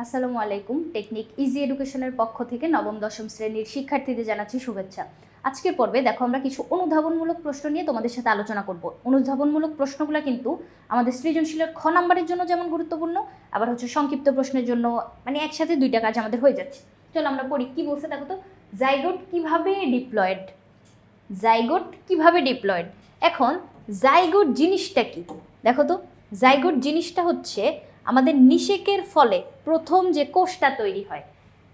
আসসালামু আলাইকুম। Technique easy এডুকেশনের পক্ষ থেকে নবম দশম শ্রেণীর শিক্ষার্থীদের জানাচ্ছি শুভেচ্ছা। আজকের পর্বে দেখো আমরা কিছু অনুধাবনমূলক প্রশ্ন নিয়ে তোমাদের সাথে আলোচনা করব। অনুধাবনমূলক প্রশ্নগুলো কিন্তু আমাদের সৃজনশীলের খ নাম্বারের জন্য যেমন গুরুত্বপূর্ণ, আবার হচ্ছে সংক্ষিপ্ত প্রশ্নের জন্য, মানে একসাথে দুইটা কাজ আমাদের হয়ে যাচ্ছে। চলো আমরা পড়ি কি বলছে দেখো তো। জাইগোট কিভাবে ডিপ্লয়েড। জাইগোট কিভাবে ডিপ্লয়েড। এখন জাইগোট জিনিসটা কি দেখো তো। জাইগোট জিনিসটা হচ্ছে আমাদের নিষেকের ফলে প্রথম যে কোষটা তৈরি হয়,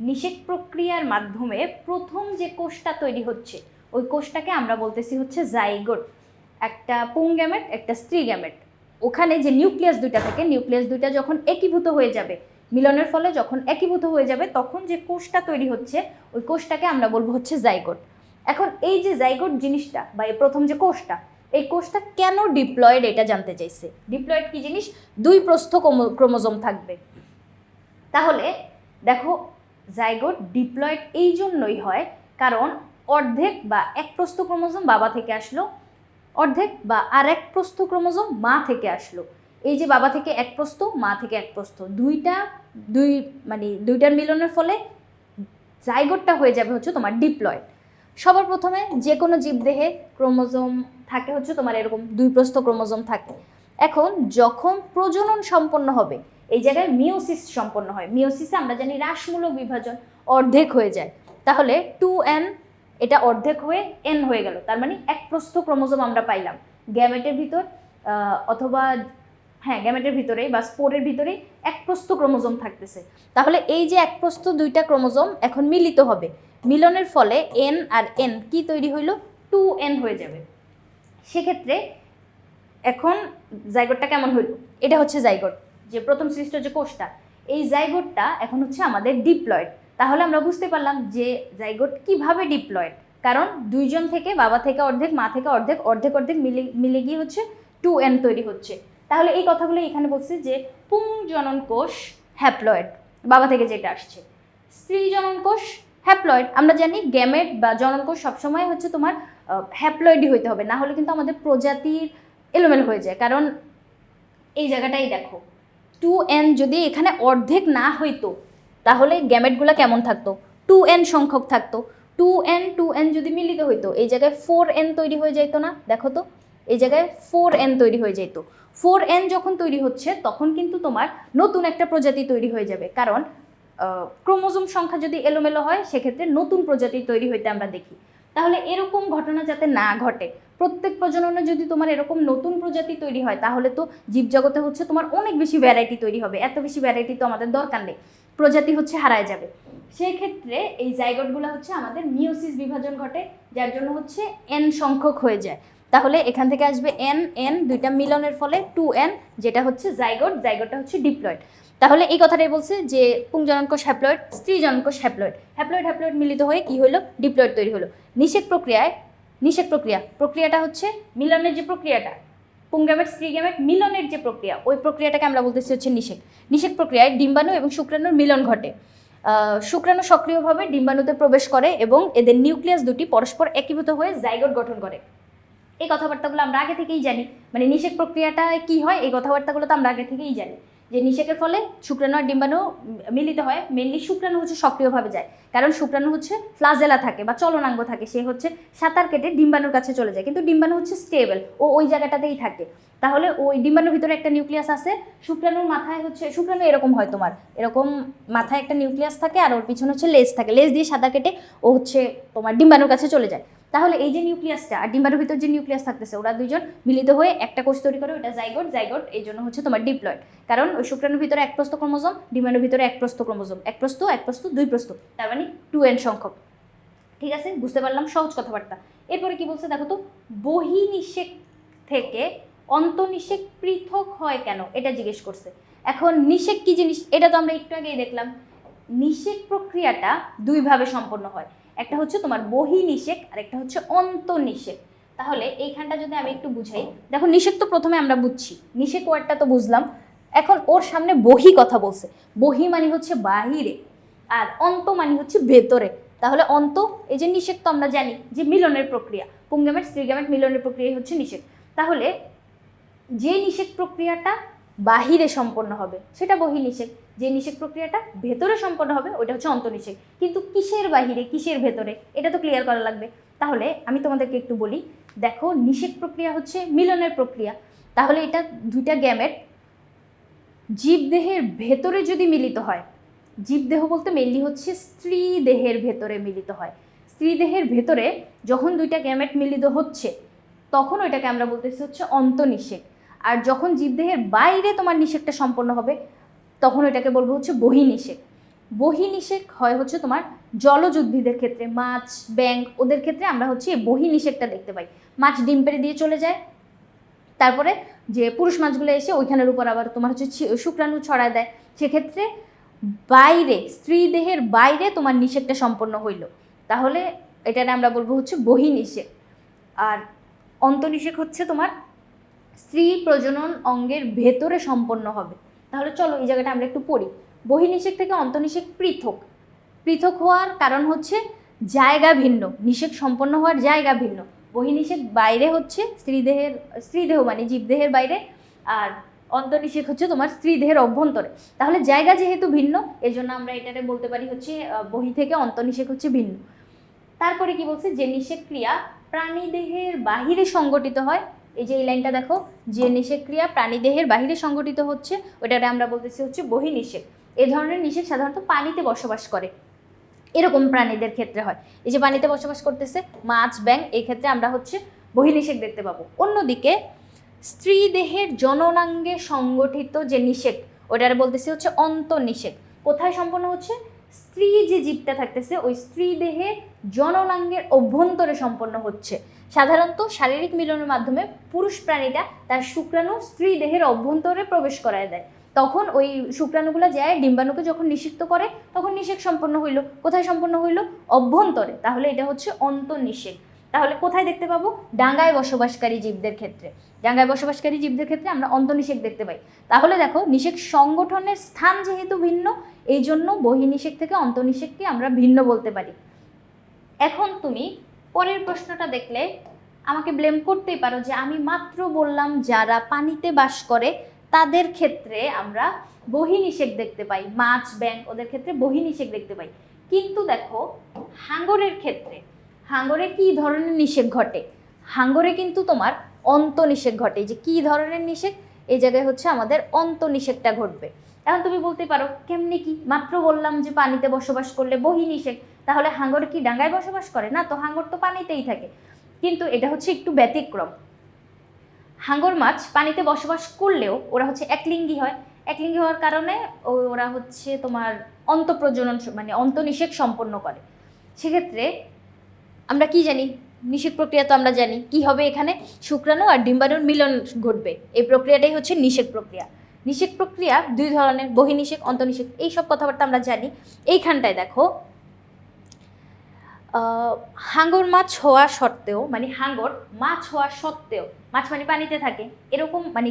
নিষেক প্রক্রিয়ার মাধ্যমে প্রথম যে কোষটা তৈরি হচ্ছে ওই কোষটাকে আমরা বলতেছি হচ্ছে জাইগোট। একটা পুংগ্যামেট একটা স্ত্রী গ্যামেট, ওখানে যে নিউক্লিয়াস দুইটা থাকে, নিউক্লিয়াস দুইটা যখন একীভূত হয়ে যাবে, মিলনের ফলে যখন একীভূত হয়ে যাবে তখন যে কোষটা তৈরি হচ্ছে ওই কোষটাকে আমরা বলবো হচ্ছে জাইগোট। এখন এই যে জাইগোট জিনিসটা বা এই প্রথম যে কোষটা, এই কোষটা কেন ডিপ্লয়েড এটা জানতে চাইছে। ডিপ্লয়েড কি জিনিস? দুই প্রস্থ ক্রোমোজোম থাকবে। তাহলে দেখো জাইগোট ডিপ্লয়েড এই জন্যই হয় কারণ অর্ধেক বা এক প্রস্থ ক্রোমোজোম বাবা থেকে আসলো, অর্ধেক বা আর এক প্রস্থ ক্রোমোজোম মা থেকে আসলো। এই যে বাবা থেকে এক প্রস্থ মা থেকে এক প্রস্থ, দুইটার মিলনের ফলে জাইগোটটা হয়ে যাবে হচ্ছে তোমার ডিপ্লয়েড। সবার প্রথমে যে কোনো জীবদেহে ক্রোমোজোম থাকে হচ্ছে তোমার এরকম দুই প্রস্থ ক্রোমোজোম থাকে। এখন যখন প্রজনন সম্পন্ন হবে এই জায়গায় মিওসিস সম্পন্ন হয়। মিওসিসে আমরা জানি হ্রাসমূলক বিভাজন, অর্ধেক হয়ে যায়। তাহলে 2n এটা অর্ধেক হয়ে n হয়ে গেল, তার মানে এক প্রস্থ ক্রোমোজোম আমরা পাইলাম গ্যামেটের ভিতর, অথবা হ্যাঁ গ্যামেটের ভিতরেই বা স্পোরের ভিতরেই এক প্রস্থ ক্রোমোজোম থাকতেছে। তাহলে এই যে এক প্রস্থ দুইটা ক্রোমোজোম এখন মিলিত হবে, মিলনের ফলে n আর n কি তৈরি হইল? 2n হয়ে যাবে। সেক্ষেত্রে এখন জাইগোটটা কেমন হইল? এটা হচ্ছে জাইগোট, যে প্রথম সৃষ্ট যে কোষটা, এই জাইগোটটা এখন হচ্ছে আমাদের ডিপ্লয়েড। তাহলে আমরা বুঝতে পারলাম যে জাইগোট কিভাবে ডিপ্লয়েড, কারণ দুইজন থেকে, বাবা থেকে অর্ধেক মা থেকে অর্ধেক, অর্ধেক অর্ধেক মিলে গিয়ে হচ্ছে 2n তৈরি হচ্ছে। তাহলে এই কথাগুলো এখানে বলছে যে পুংজনন কোষ হ্যাপ্লয়েড, বাবা থেকে যেটা আসছে। স্ত্রী জনন কোষ হ্যাপ্লয়েড। আমরা জানি গ্যামেট বা জনন কোষ সবসময় হচ্ছে তোমার হ্যাপ্লয়েডই হইতে হবে, না হলে কিন্তু আমাদের প্রজাতির এলোমেলো হয়ে যায়। কারণ এই জায়গাটাই দেখো 2n যদি এখানে অর্ধেক না হইতো তাহলে গ্যামেটগুলো কেমন থাকতো? 2n সংখ্যক থাকতো। 2n যদি মিলিত হইতো এই জায়গায় 4n তৈরি হয়ে যাইতো না? দেখো তো এই জায়গায় 4n তৈরি হয়ে যেত। 4n যখন তৈরি হচ্ছে তখন কিন্তু তোমার নতুন একটা প্রজাতি তৈরি হয়ে যাবে, কারণ ক্রোমোজোম সংখ্যা যদি এলোমেলো হয় সেক্ষেত্রে নতুন প্রজাতি তৈরি হইতে আমরা দেখি। তাহলে এরকম ঘটনা যাতে না ঘটে, প্রত্যেক প্রজননে যদি তোমার এরকম নতুন প্রজাতি তৈরি হয় তাহলে তো জীবজগতে হচ্ছে তোমার অনেক বেশি ভ্যারাইটি তৈরি হবে। এত বেশি ভ্যারাইটি তো আমাদের দরকার নেই, প্রজাতি হচ্ছে হারায় যাবে। সেই ক্ষেত্রে এই জাইগোটগুলো হচ্ছে আমাদের মিওসিস বিভাজন ঘটে, যার জন্য হচ্ছে n সংখ্যক হয়ে যায়। তাহলে এখান থেকে আসবে n দুইটা মিলনের ফলে 2n, যেটা হচ্ছে জাইগোট। জাইগোটটা হচ্ছে ডিপ্লয়েড। তাহলে এই কথাটাই বলছে যে পুংজনন কোষ হ্যাপ্লয়েড, স্ত্রী জনন কোষ হ্যাপ্লয়েড। হ্যাপ্লয়েড মিলিত হয়ে কি হলো? ডিপ্লয়েড তৈরি হলো। নিষেক প্রক্রিয়াটা হচ্ছে মিলনের যে প্রক্রিয়াটা, পুংগ্যামেট স্ত্রী গ্যামেট মিলনের যে প্রক্রিয়া, ওই প্রক্রিয়াটাকে আমরা বলতেছি হচ্ছে নিষেক প্রক্রিয়ায় ডিম্বাণু এবং শুক্রাণুর মিলন ঘটে। শুক্রাণু সক্রিয়ভাবে ডিম্বাণুতে প্রবেশ করে এবং এদের নিউক্লিয়াস দুটি পরস্পর একীভূত হয়ে জাইগোট গঠন করে। এই কথাবার্তাগুলো আমরা আগে থেকেই জানি, মানে নিষেক প্রক্রিয়াটা কি হয় এই কথাবার্তাগুলো তো আমরা আগে থেকেই জানি, যে নিষেকের ফলে শুক্রাণু আর ডিম্বাণু মিলিত হয়। মেনলি শুক্রাণু হচ্ছে সক্রিয়ভাবে যায়, কারণ শুক্রাণু হচ্ছে ফ্লাজেলা থাকে বা চলনাঙ্গ থাকে, সে হচ্ছে সাঁতার কেটে ডিম্বাণুর কাছে চলে যায়, কিন্তু ডিম্বাণু হচ্ছে স্টেবল, ও ওই জায়গাটাতেই থাকে। তাহলে ওই ডিম্বাণুর ভিতরে একটা নিউক্লিয়াস আছে, শুক্রাণুর মাথায় হচ্ছে, শুক্রাণু এরকম হয় তোমার, এরকম মাথায় একটা নিউক্লিয়াস থাকে আর ওর পিছনে হচ্ছে লেজ থাকে, লেজ দিয়ে সাঁতার কেটে ও হচ্ছে তোমার ডিম্বাণুর কাছে চলে যায়। তাহলে এই যে নিউক্লিয়াসটা আর ডিম্বাণুর ভিতর যে নিউক্লিয়াস থাকতেছে, ওরা দুইজন মিলিত হয়ে একটা কোষ তৈরি করে, ওটা জাইগোট এই জন্য হচ্ছে তোমার ডিপ্লয়েড। কারণ ওই শুক্রাণুর ভিতরে এক প্রস্থ ক্রোমোজোম, ডিম্বাণুর ভিতরে এক প্রস্থ ক্রোমোজোম, এক প্রস্থ দুই প্রস্থ, তার মানে 2n সংখ্যক। ঠিক আছে, বুঝতে পারলাম, সহজ কথাবার্তা। এরপরে কি বলছে দেখো তো, বহিনিষেক থেকে অন্তনিষেক পৃথক হয় কেন, এটা জিজ্ঞেস করছে। এখন নিষেক কি জিনিস এটা তো আমরা একটু আগেই দেখলাম। নিষেক প্রক্রিয়াটা দুইভাবে সম্পন্ন হয়, একটা হচ্ছে তোমার বহিনিষেক আর একটা হচ্ছে অন্তনিষেক। তাহলে এইখানটা যদি আমি একটু বুঝাই, দেখো নিষেক তো প্রথমে আমরা বুঝছি, নিষেক ওয়ার্ডটা তো বুঝলাম। এখন ওর সামনে বহি কথা বলছে, বহি মানে হচ্ছে বাহিরে আর অন্ত মানে হচ্ছে ভেতরে। তাহলে অন্ত, এই যে নিষেক তো আমরা জানি যে মিলনের প্রক্রিয়া, পুংগ্যামেট স্ত্রী গ্যামেট মিলনের প্রক্রিয়া হচ্ছে নিষেক। তাহলে যে নিষেক প্রক্রিয়াটা বাহিরে সম্পন্ন হবে সেটা বহিনিষেক, যে নিষেক প্রক্রিয়াটা ভেতরে সম্পন্ন হবে ওইটা হচ্ছে অন্তঃনিষেক। কিন্তু কিসের বাহিরে কিসের ভেতরে এটা তো ক্লিয়ার করা লাগবে। তাহলে আমি তোমাদেরকে একটু বলি, দেখো নিষেক প্রক্রিয়া হচ্ছে মিলনের প্রক্রিয়া। তাহলে এটা দুইটা গ্যামেট জীবদেহের ভেতরে যদি মিলিত হয়, জীবদেহ বলতে মেনলি হচ্ছে স্ত্রী দেহের ভেতরে মিলিত হয়, স্ত্রী দেহের ভেতরে যখন দুইটা গ্যামেট মিলিত হচ্ছে তখন ওইটাকে আমরা বলতেছি হচ্ছে অন্তঃনিষেক। আর যখন জীবদেহের বাইরে তোমার নিষেকটা সম্পন্ন হবে তখন ওইটাকে বলবো হচ্ছে বহির্নিষেক। বহির্নিষেক হয় হচ্ছে তোমার জলজ উদ্ভিদের ক্ষেত্রে, মাছ ব্যাঙ ওদের ক্ষেত্রে আমরা হচ্ছে এই বহির্নিষেকটা দেখতে পাই। মাছ ডিম পেড়ে দিয়ে চলে যায়, তারপরে যে পুরুষ মাছগুলো এসে ওইখানের উপর আবার তোমার হচ্ছে শুক্রাণু ছড়ায় দেয়, সেক্ষেত্রে বাইরে স্ত্রী দেহের বাইরে তোমার নিষেকটা সম্পন্ন হইল, তাহলে এটাকে আমরা বলবো হচ্ছে বহির্নিষেক। আর অন্তঃনিষেক হচ্ছে তোমার স্ত্রী প্রজনন অঙ্গের ভেতরে সম্পন্ন হবে। তাহলে চলো এই জায়গাটা আমরা একটু পড়ি। বহির্নিষেক থেকে অন্তঃনিষেক পৃথক। পৃথক হওয়ার কারণ হচ্ছে জায়গা ভিন্ন, নিষেক সম্পন্ন হওয়ার জায়গা ভিন্ন। বহির্নিষেক বাইরে হচ্ছে স্ত্রীদেহ মানে জীবদেহের বাইরে, আর অন্তঃনিষেক হচ্ছে তোমার স্ত্রীদেহের অভ্যন্তরে। তাহলে জায়গা যেহেতু ভিন্ন এর জন্য আমরা এটাকে বলতে পারি হচ্ছে বহি থেকে অন্তঃনিষেক হচ্ছে ভিন্ন। তারপরে কি বলছে, যে নিষেক ক্রিয়া প্রাণীদেহের বাহিরে সংগঠিত হয়, এই যে এই লাইনটা দেখো, যে নিষেক ক্রিয়া প্রাণীদেহের বাহিরে সংগঠিত হচ্ছে ওইটাকে আমরা বলতেছি হচ্ছে বহির্নিষেক। এই ধরনের নিষেক সাধারণত পানিতে বসবাস করে এরকম প্রাণীদের ক্ষেত্রে হয়। এই যে পানিতে বসবাস করতেছে মাছ ব্যাঙ, এই ক্ষেত্রে আমরা হচ্ছে বহির্নিষেক দেখতে পাবো। অন্যদিকে স্ত্রী দেহের জননাঙ্গে সংগঠিত যে নিষেক ওটার বলতেছে হচ্ছে অন্তঃনিষেক। কোথায় সম্পন্ন হচ্ছে, স্ত্রী যে জীবটা থাকতেছে ওই স্ত্রী দেহে জননাঙ্গের অভ্যন্তরে সম্পন্ন হচ্ছে। সাধারণত শারীরিক মিলনের মাধ্যমে পুরুষ প্রাণীটা তার শুক্রাণু স্ত্রী দেহের অভ্যন্তরে প্রবেশ করায় দেয়, তখন ওই শুক্রাণুগুলো যায় ডিম্বাণুকে যখন নিষিক্ত করে তখন নিষেক সম্পন্ন হইল। কোথায় সম্পন্ন হইল, অভ্যন্তরে, তাহলে এটা হচ্ছে অন্তঃনিষেক। তাহলে কোথায় দেখতে পাবো, ডাঙায় বসবাসকারী জীবদের ক্ষেত্রে। ডাঙায় বসবাসকারী জীবদের ক্ষেত্রে আমরা অন্তঃনিষেক দেখতে পাই। তাহলে দেখো নিষেক সংগঠনের স্থান যেহেতু ভিন্ন এই জন্য বহির্নিষেক থেকে অন্তঃনিষেককে আমরা ভিন্ন বলতে পারি। এখন তুমি পরের প্রশ্নটা দেখলে আমাকে ব্লেম করতেই পারো যে আমি মাত্র বললাম যারা পানিতে বাস করে তাদের ক্ষেত্রে আমরা বহির্নিষেক দেখতে পাই, মাছ ব্যাঙ ওদের ক্ষেত্রে বহির্নিষেক দেখতে পাই। কিন্তু দেখো হাঙরের ক্ষেত্রে, হাঙরে কি ধরনের নিষেক ঘটে, হাঙরে কিন্তু তোমার অন্তঃনিষেক ঘটে। যে কি ধরনের নিষেক, এই জায়গায় হচ্ছে আমাদের অন্তঃনিষেকটা ঘটবে। এখন তুমি বলতে পারো কেমনি কি, মাত্র বললাম যে পানিতে বসবাস করলে বহির্নিষেক, তাহলে হাঙর কি ডাঙায় বসবাস করে না, তো হাঙর তো পানিতেই থাকে। কিন্তু এটা হচ্ছে একটু ব্যতিক্রম। হাঙর মাছ পানিতে বসবাস করলেও ওরা হচ্ছে একলিঙ্গী হয়। একলিঙ্গী হওয়ার কারণে ওরা হচ্ছে তোমার অন্তঃপ্রজনন মানে অন্তঃনিষেক সম্পন্ন করে। সেক্ষেত্রে আমরা কি জানি, নিষেক প্রক্রিয়া তো আমরা জানি কি হবে, এখানে শুক্রাণু আর ডিম্বাণুর মিলন ঘটবে, এই প্রক্রিয়াটাই হচ্ছে নিষেক প্রক্রিয়া। নিষেক প্রক্রিয়া দুই ধরনের, বহির্নিষেক অন্তঃনিষেক, এই সব কথাবার্তা আমরা জানি। এইখানটায় দেখো হাঙর মাছ হওয়া সত্ত্বেও, মানে হাঙর মাছ হওয়া সত্ত্বেও, মাছ মানে পানিতে থাকে এরকম, মানে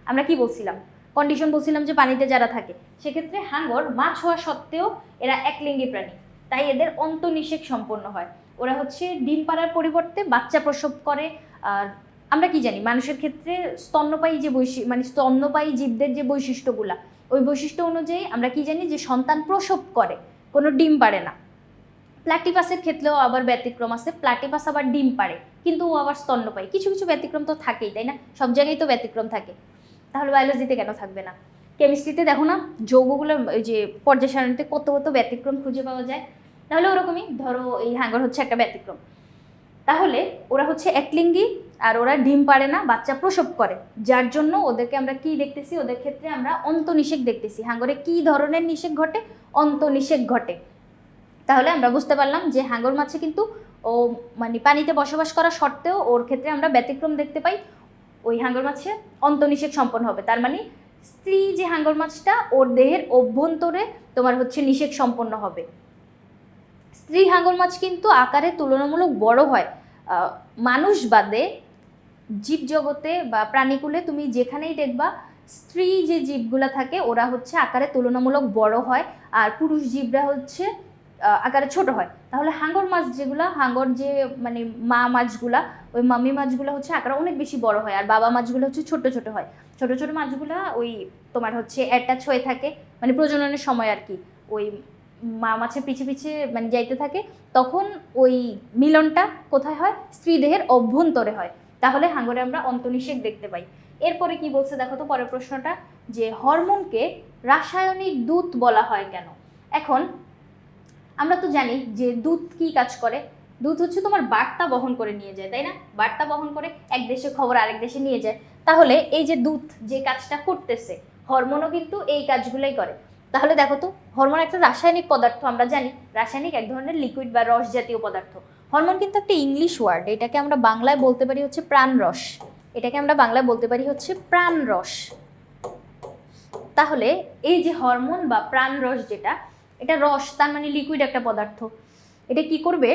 আমরা কি বলছিলাম, কন্ডিশন বলছিলাম যে পানিতে যারা থাকে, সেক্ষেত্রে হাঙর মাছ হওয়া সত্ত্বেও এরা একলিঙ্গী প্রাণী, তাই এদের অন্তঃনিষেক সম্পন্ন হয়। ওরা হচ্ছে ডিম পাড়ার পরিবর্তে বাচ্চা প্রসব করে। আর আমরা কি জানি, মানুষের ক্ষেত্রে স্তন্যপায়ী যে মানে স্তন্যপায়ী জীবদের যে বৈশিষ্ট্যগুলা, ওই বৈশিষ্ট্য অনুযায়ী আমরা কি জানি যে সন্তান প্রসব করে, কোনো ডিম পাড়ে না। প্লাটিপাসের ক্ষেত্রেও আবার ব্যতিক্রম আছে, প্লাটিপাস আবার ডিম পাড়ে কিন্তু ও আবার স্তন্যপায়ী। কিছু কিছু ব্যতিক্রম তো থাকেই, তাই না, সব জায়গায় তো ব্যতিক্রম থাকে, তাহলে বায়োলজিতে কেন থাকবে না। কেমিস্ট্রিতে দেখো না যৌগগুলোর ওই যে পর্যায় সারণীতে কত কত ব্যতিক্রম খুঁজে পাওয়া যায়, তাহলে ওরকমই ধরো এই হাঙর হচ্ছে একটা ব্যতিক্রম। তাহলে ওরা হচ্ছে একলিঙ্গী আর ওরা ডিম পাড়ে না, বাচ্চা প্রসব করে, যার জন্য ওদেরকে আমরা কি দেখতেছি, ওদের ক্ষেত্রে আমরা অন্তঃনিষেক দেখতেছি। হাঙরে কি ধরনের নিষেক ঘটে, অন্তঃনিষেক ঘটে। তাহলে আমরা বুঝতে পারলাম যে হাঙর মাছে কিন্তু ও মানে পানিতে বসবাস করা সত্ত্বেও ওর ক্ষেত্রে আমরা ব্যতিক্রম দেখতে পাই, ওই হাঙর মাছে অন্তঃনিষেক সম্পন্ন হবে। তার মানে স্ত্রী যে হাঙর মাছটা ওর দেহের অভ্যন্তরে তোমার হচ্ছে নিষেক সম্পন্ন হবে। স্ত্রী হাঙর মাছ কিন্তু আকারে তুলনামূলক বড় হয়। মানুষ বাদে জীবজগতে বা প্রাণীকুলে তুমি যেখানেই দেখবা স্ত্রী যে জীবগুলা থাকে ওরা হচ্ছে আকারে তুলনামূলক বড় হয়, আর পুরুষ জীবরা হচ্ছে আকারে ছোট হয়। তাহলে হাঙর মাছ যেগুলা, হাঙর যে মানে মা মাছগুলা, ওই মামি মাছগুলো হচ্ছে আকারে অনেক বেশি বড় হয়, আর বাবা মাছগুলো হচ্ছে ছোট ছোট হয়। ছোট ছোট মাছগুলা ওই তোমার হচ্ছে অ্যাটাচ হয়ে থাকে, মানে প্রজননের সময় আর কি, ওই মা মাছের পিছে পিছে মানে যাইতে থাকে, তখন ওই মিলনটা কোথায় হয়? স্ত্রী দেহের অভ্যন্তরে হয়। তাহলে হাঙ্গরে আমরা অন্তঃনিষেক দেখতে পাই। এরপরে কি বলছে দেখো তো পরের প্রশ্নটা, যে হরমোনকে রাসায়নিক দূত বলা হয় কেন? এখন আমরা তো জানি যে দূত কি কাজ করে। দূত হচ্ছে তোমার বার্তা বহন করে নিয়ে যায়, তাই না? বার্তা বহন করে এক দেশের খবর আরেক দেশে নিয়ে যায়। তাহলে এই যে দূত যে কাজটা করতেছে, হরমোনও কিন্তু এই কাজগুলোই করে। তাহলে দেখো তো, হরমোন একটা রাসায়নিক পদার্থ, আমরা জানি রাসায়নিক এক ধরনের লিকুইড বা রস জাতীয় পদার্থ। হরমোন কিন্তু একটা ইংলিশ ওয়ার্ড, এটাকে আমরা বাংলায় বলতে পারি হচ্ছে প্রাণরস। এটাকে আমরা বাংলায় বলতে পারি হচ্ছে প্রাণরস। তাহলে এই যে হরমোন বা প্রাণরস যেটা, এটা রস, তার মানে লিকুইড একটা পদার্থ। এটা কি করবে?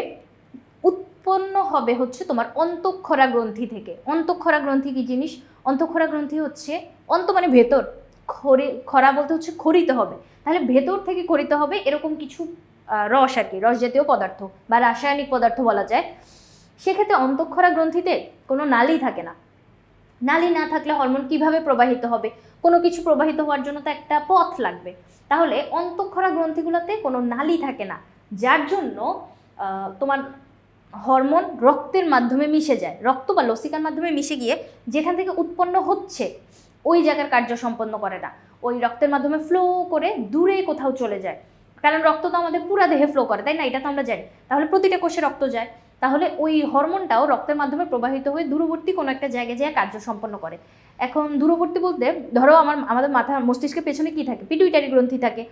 উৎপন্ন হবে হচ্ছে তোমার অন্তঃক্ষরা গ্রন্থি থেকে। অন্তঃক্ষরা গ্রন্থি কি জিনিস? অন্তঃক্ষরা গ্রন্থি হচ্ছে, অন্ত মানে ভেতর, খরা বলতে হচ্ছে খরিতে হবে, তাহলে ভেতর থেকে খরিতে হবে এরকম কিছু রস আর কি, রস জাতীয় পদার্থ বা রাসায়নিক পদার্থ বলা যায়। সেক্ষেত্রে অন্তঃক্ষরা গ্রন্থিতে কোনো নালী থাকে না। নালী না থাকলে হরমোন কিভাবে প্রবাহিত হবে? কোনো কিছু প্রবাহিত হওয়ার জন্য তো একটা পথ লাগবে। তাহলে অন্তঃক্ষরা গ্রন্থিগুলোতে কোনো নালী থাকে না, যার জন্য তোমার হরমোন রক্তের মাধ্যমে মিশে যায়, রক্ত বা লসিকার মাধ্যমে মিশে গিয়ে যেখান থেকে উৎপন্ন হচ্ছে ওই জায়গার কার্য সম্পন্ন করে না, ওই রক্তের মাধ্যমে ফ্লো করে দূরে কোথাও চলে যায়। কারণ রক্ত তো আমাদের পুরা দেহে ফ্লো করে, তাই না? এটা তো আমরা জানি। তাহলে প্রতিটা কোষে রক্ত যায়, তাহলে ওই হরমোনটাও রক্তের মাধ্যমে প্রবাহিত হয়ে দূরবর্তী কোনো একটা জায়গায় যেয়ে কার্য সম্পন্ন করে। এখন দূরবর্তী বলতে ধরো আমাদের মাথার মস্তিষ্কের পেছনে কি থাকে? পিটুইটারি গ্রন্থি থাকে।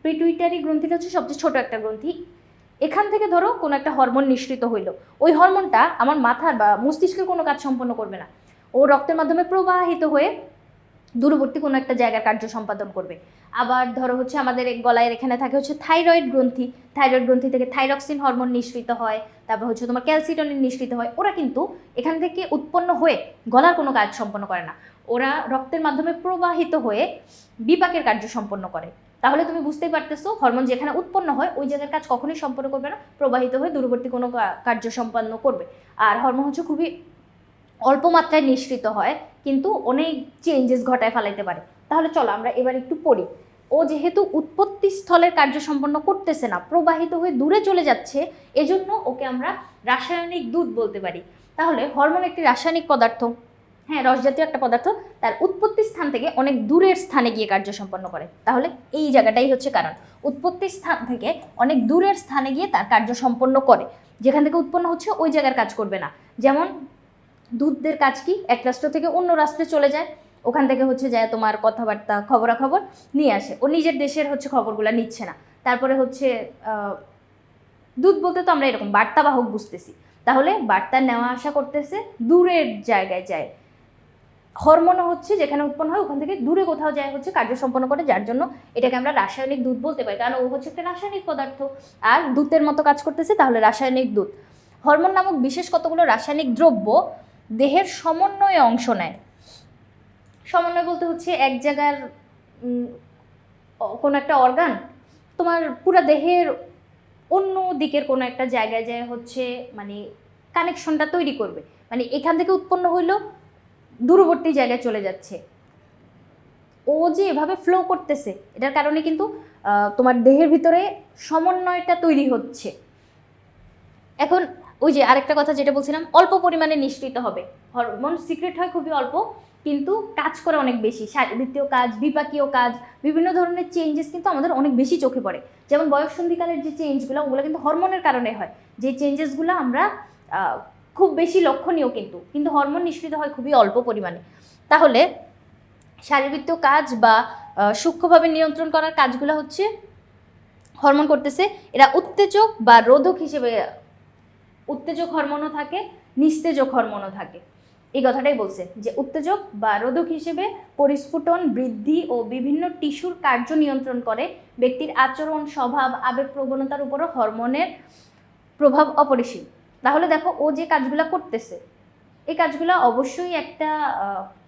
পিটুইটারি গ্রন্থিটা হচ্ছে সবচেয়ে ছোট একটা গ্রন্থি। এখান থেকে ধরো কোনো একটা হরমোন নিঃসৃত হইলো, ওই হরমোনটা আমার মাথার বা মস্তিষ্কের কোনো কাজ সম্পন্ন করবে না, ও রক্তের মাধ্যমে প্রবাহিত হয়ে দূরবর্তী কোনো একটা জায়গার কার্য সম্পাদন করবে। আবার ধরো হচ্ছে আমাদের গলায় এখানে থাকে হচ্ছে থাইরয়েড গ্রন্থি, থাইরয়েড গ্রন্থি থেকে থাইরক্সিন হরমোন নিঃসৃত হয়, তারপর হচ্ছে তোমার ক্যালসিটনিন নিঃসৃত হয়। ওরা কিন্তু এখান থেকে উৎপন্ন হয়ে গলার কোনো কাজ সম্পন্ন করে না, ওরা রক্তের মাধ্যমে প্রবাহিত হয়ে বিপাকের কার্য সম্পন্ন করে। তাহলে তুমি বুঝতেই পারতেছো, হরমোন যেখানে উৎপন্ন হয় ওই জায়গার কাজ কখনোই সম্পন্ন করবে না, প্রবাহিত হয়ে দূরবর্তী কোনো কার্য সম্পন্ন করবে। আর হরমোন হচ্ছে খুবই অল্প মাত্রায় নিঃসৃত হয়, কিন্তু অনেক চেঞ্জেস ঘটায় ফেলাইতে পারে। তাহলে চলো আমরা এবার একটু পড়ি। ও যেহেতু উৎপত্তি স্থলের কার্য সম্পন্ন করতেছে না, প্রবাহিত হয়ে দূরে চলে যাচ্ছে, এজন্য ওকে আমরা রাসায়নিক দূত বলতে পারি। তাহলে হরমোন একটি রাসায়নিক পদার্থ, হ্যাঁ রস জাতীয় একটা পদার্থ, তার উৎপত্তি স্থান থেকে অনেক দূরের স্থানে গিয়ে কার্য সম্পন্ন করে। তাহলে এই জায়গাটাই হচ্ছে কারণ, উৎপত্তি স্থান থেকে অনেক দূরের স্থানে গিয়ে তার কার্য সম্পন্ন করে, যেখান থেকে উৎপন্ন হচ্ছে ওই জায়গার কাজ করবে না। যেমন দূতদের কাজ কি? এক রাষ্ট্র থেকে অন্য রাষ্ট্রে চলে যায়, ওখান থেকে হচ্ছে যায় তোমার কথাবার্তা খবরাখবর নিয়ে আসে, ও নিজের দেশের হচ্ছে খবরগুলো নিচ্ছে না। তারপরে হচ্ছে দূত বলতে তো আমরা এরকম বার্তাবাহক বুঝতেছি, তাহলে বার্তা নেওয়া আসা করতেছে দূরের জায়গায় যায়। হরমোনও হচ্ছে যেখানে উৎপন্ন হয় ওখান থেকে দূরে কোথাও যায় হচ্ছে কার্য সম্পন্ন করে, যার জন্য এটাকে আমরা রাসায়নিক দূত বলতে পারি, কারণ ও হচ্ছে একটা রাসায়নিক পদার্থ আর দূতের মতো কাজ করতেছে, তাহলে রাসায়নিক দূত। হরমোন নামক বিশেষ কতগুলো রাসায়নিক দ্রব্য দেহের সমন্বয়ে অংশ নেয়। সমন্বয় বলতে হচ্ছে এক জায়গার কোনো একটা অর্গান তোমার পুরো দেহের অন্য দিকের কোনো একটা জায়গায় যায় হচ্ছে মানে কানেকশনটা তৈরি করবে, মানে এখান থেকে উৎপন্ন হইলো দূরবর্তী জায়গায় চলে যাচ্ছে। ও যে এভাবে ফ্লো করতেছে এটার কারণে কিন্তু তোমার দেহের ভিতরে সমন্বয়টা তৈরি হচ্ছে। এখন ওই যে আরেকটা কথা যেটা বলছিলাম, অল্প পরিমাণে নিঃসৃত হবে, হরমোন সিক্রেট হয় খুবই অল্প, কিন্তু কাজ করে অনেক বেশি, শারীরবৃত্তীয় কাজ, বিপাকীয় কাজ, বিভিন্ন ধরনের চেঞ্জেস কিন্তু আমাদের অনেক বেশি চোখে পড়ে। যেমন বয়ঃসন্ধিকালের যে চেঞ্জগুলো, ওগুলো কিন্তু হরমোনের কারণে হয়, যে চেঞ্জেসগুলো আমরা খুব বেশি লক্ষণীয়, কিন্তু হরমোন নিঃসৃত হয় খুবই অল্প পরিমাণে। তাহলে শারীরবৃত্তীয় কাজ বা সূক্ষ্মভাবে নিয়ন্ত্রণ করার কাজগুলো হচ্ছে হরমোন করতেছে। এরা উত্তেজক বা রোধক হিসেবে, উত্তেজক হরমোনও থাকে, নিস্তেজক হরমোনও থাকে। এই কথাটাই বলছে যে উত্তেজক বা রোধক হিসেবে পরিস্ফুটন, বৃদ্ধি ও বিভিন্ন টিস্যুর কার্য নিয়ন্ত্রণ করে। ব্যক্তির আচরণ, স্বভাব, আবেগ প্রবণতার উপরও হরমোনের প্রভাব অপরিসীম। তাহলে দেখো ও যে কাজগুলো করতেছে, এই কাজগুলো অবশ্যই একটা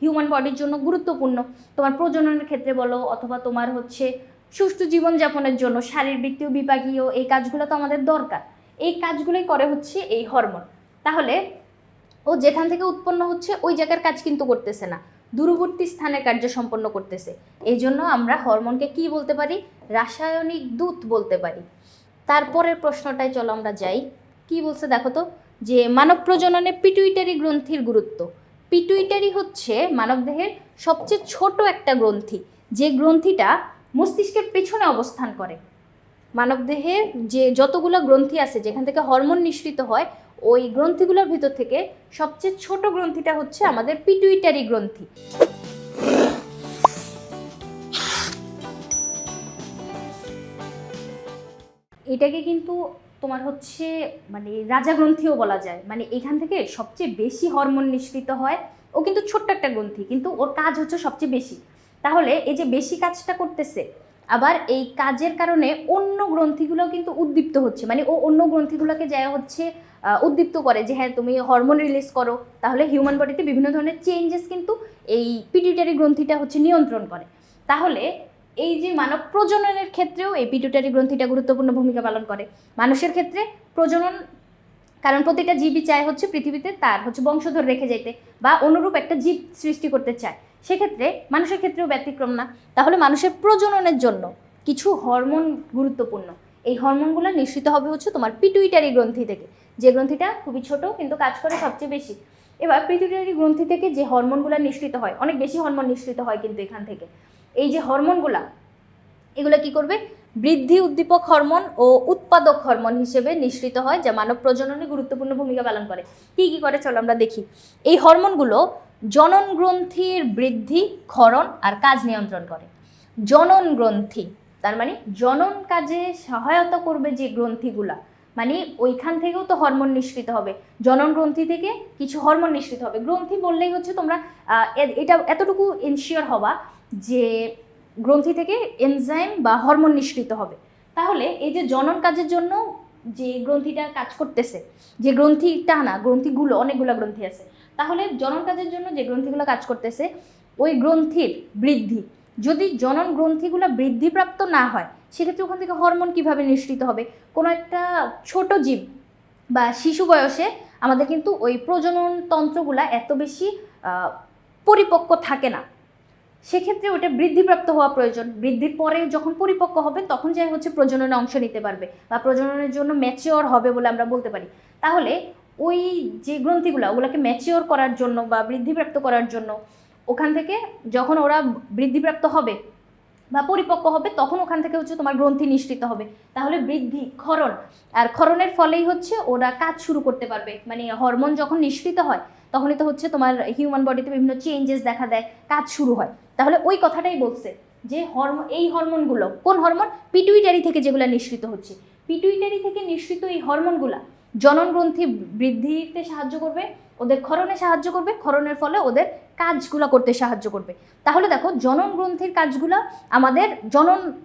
হিউম্যান বডির জন্য গুরুত্বপূর্ণ। তোমার প্রজননের ক্ষেত্রে বলো, অথবা তোমার হচ্ছে সুষ্ঠু জীবনযাপনের জন্য শারীরবৃত্তীয়, বিপাকীয় এই কাজগুলো তো আমাদের দরকার। এই কাজগুলোই করে হচ্ছে এই হরমোন। তাহলে ও যেখান থেকে উৎপন্ন হচ্ছে ওই জায়গার কাজ কিন্তু করতেছে না, দূরবর্তী স্থানে কার্য সম্পন্ন করতেছে। এই জন্য আমরা হরমোনকে কি বলতে পারি? রাসায়নিক দূত বলতে পারি। তারপরের প্রশ্নটায় চলো আমরা যাই। কি বলছে দেখো তো, যে মানব প্রজননে পিটুইটারি গ্রন্থির গুরুত্ব। পিটুইটারি হচ্ছে মানবদেহের সবচেয়ে ছোট একটা গ্রন্থি, যে গ্রন্থিটা মস্তিষ্কের পেছনে অবস্থান করে। মানবদেহের যে যতগুলো গ্রন্থি আছে যেখান থেকে হরমোন নিঃসৃত হয়, ওই গ্রন্থিগুলোর ভিতর থেকে সবচেয়ে ছোট গ্রন্থিটা হচ্ছে আমাদের পিটুইটারি গ্রন্থি। এটাকে কিন্তু তোমার হচ্ছে মানে রাজা গ্রন্থিও বলা যায়, মানে এখান থেকে সবচেয়ে বেশি হরমোন নিঃসৃত হয়। ও কিন্তু ছোট্ট একটা গ্রন্থি, কিন্তু ওর কাজ হচ্ছে সবচেয়ে বেশি। তাহলে এই যে বেশি কাজটা করতেছে, আবার এই কাজের কারণে অন্য গ্রন্থিগুলোও কিন্তু উদ্দীপ্ত হচ্ছে, মানে ও অন্য গ্রন্থিগুলোকে যা হচ্ছে উদ্দীপ্ত করে যে হ্যাঁ তুমি হরমোন রিলিজ করো। তাহলে হিউম্যান বডিতে বিভিন্ন ধরনের চেঞ্জেস কিন্তু এই পিটুইটারি গ্রন্থিটা হচ্ছে নিয়ন্ত্রণ করে। তাহলে এই যে মানব প্রজননের ক্ষেত্রেও এই পিটুইটারি গ্রন্থিটা গুরুত্বপূর্ণ ভূমিকা পালন করে। মানুষের ক্ষেত্রে প্রজনন, কারণ প্রতিটা জীবই চায় হচ্ছে পৃথিবীতে তার হচ্ছে বংশধর রেখে যেতে বা অনুরূপ একটা জীব সৃষ্টি করতে চায়। সেক্ষেত্রে মানুষের ক্ষেত্রেও ব্যতিক্রম না। তাহলে মানুষের প্রজননের জন্য কিছু হরমোন গুরুত্বপূর্ণ। এই হরমোনগুলো নিঃসৃত হবে হচ্ছে তোমার পিটুইটারি গ্রন্থি থেকে, যে গ্রন্থিটা খুবই ছোট কিন্তু কাজ করে সবচেয়ে বেশি। এবার পিটুইটারি গ্রন্থি থেকে যে হরমোনগুলো নিঃসৃত হয়, অনেক বেশি হরমোন নিঃসৃত হয় কিন্তু এখান থেকে। এই যে হরমোনগুলা, এগুলো কি করবে? বৃদ্ধি উদ্দীপক হরমোন ও উৎপাদক হরমোন হিসেবে নিঃসৃত হয়, যা মানব প্রজননে গুরুত্বপূর্ণ ভূমিকা পালন করে। কি কি করে চলো আমরা দেখি। এই হরমোনগুলো জনন গ্রন্থির বৃদ্ধি, ক্ষরণ আর কাজ নিয়ন্ত্রণ করে। জনন গ্রন্থি তার মানে জনন কাজে সহায়তা করবে যে গ্রন্থিগুলা, মানে ওইখান থেকেও তো হরমোন নিঃসৃত হবে। জনন গ্রন্থি থেকে কিছু হরমোন নিঃসৃত হবে। গ্রন্থি বললেই হচ্ছে তোমরা এটা এতটুকু এনশিওর হবা যে গ্রন্থি থেকে এনজাইম বা হরমোন নিঃসৃত হবে। তাহলে এই যে জনন কাজের জন্য যে গ্রন্থিটা কাজ করতেছে, যে গ্রন্থিটা না, গ্রন্থিগুলো অনেকগুলো গ্রন্থি আছে। তাহলে জনন কাজের জন্য যে গ্রন্থিগুলো কাজ করতেছে, ওই গ্রন্থির বৃদ্ধি, যদি জনন গ্রন্থিগুলো বৃদ্ধিপ্রাপ্ত না হয় সেক্ষেত্রে ওখান থেকে হরমোন কিভাবে নিঃসৃত হবে? কোনো একটা ছোট জীব বা শিশু বয়সে আমাদের কিন্তু ওই প্রজনন তন্ত্রগুলা এত বেশি পরিপক্ক থাকে না। সেক্ষেত্রে ওটা বৃদ্ধিপ্রাপ্ত হওয়া প্রয়োজন। বৃদ্ধির পরে যখন পরিপক্ক হবে তখন যাই হচ্ছে প্রজননে অংশ নিতে পারবে বা প্রজননের জন্য ম্যাচিওর হবে বলে আমরা বলতে পারি। তাহলে ওই যে গ্রন্থিগুলো, ওগুলোকে ম্যাচিওর করার জন্য বা বৃদ্ধিপ্রাপ্ত করার জন্য ওখান থেকে যখন ওরা বৃদ্ধিপ্রাপ্ত হবে বা পরিপক্ক হবে তখন ওখান থেকে হচ্ছে তোমার গ্রন্থি নিঃসৃত হবে। তাহলে বৃদ্ধি, ক্ষরণ, আর ক্ষরণের ফলেই হচ্ছে ওরা কাজ শুরু করতে পারবে। মানে হরমোন যখন নিঃসৃত হয় তখনই তো হচ্ছে তোমার হিউম্যান বডিতে বিভিন্ন চেঞ্জেস দেখা দেয়, কাজ শুরু হয়। তাহলে ওই কথাটাই বলছে যে এই হরমোনগুলো, কোন হরমোন? পিটুইটারি থেকে যেগুলো নিঃসৃত হচ্ছে, পিটুইটারি থেকে নিঃসৃত এই হরমোনগুলা জনন গ্রন্থি বৃদ্ধিতে সাহায্য করবে, ওদের ক্ষরণে সাহায্য করবে, ক্ষরণের ফলে ওদের কাজগুলো করতে সাহায্য করবে। তাহলে দেখো জনন গ্রন্থির কাজগুলো আমাদের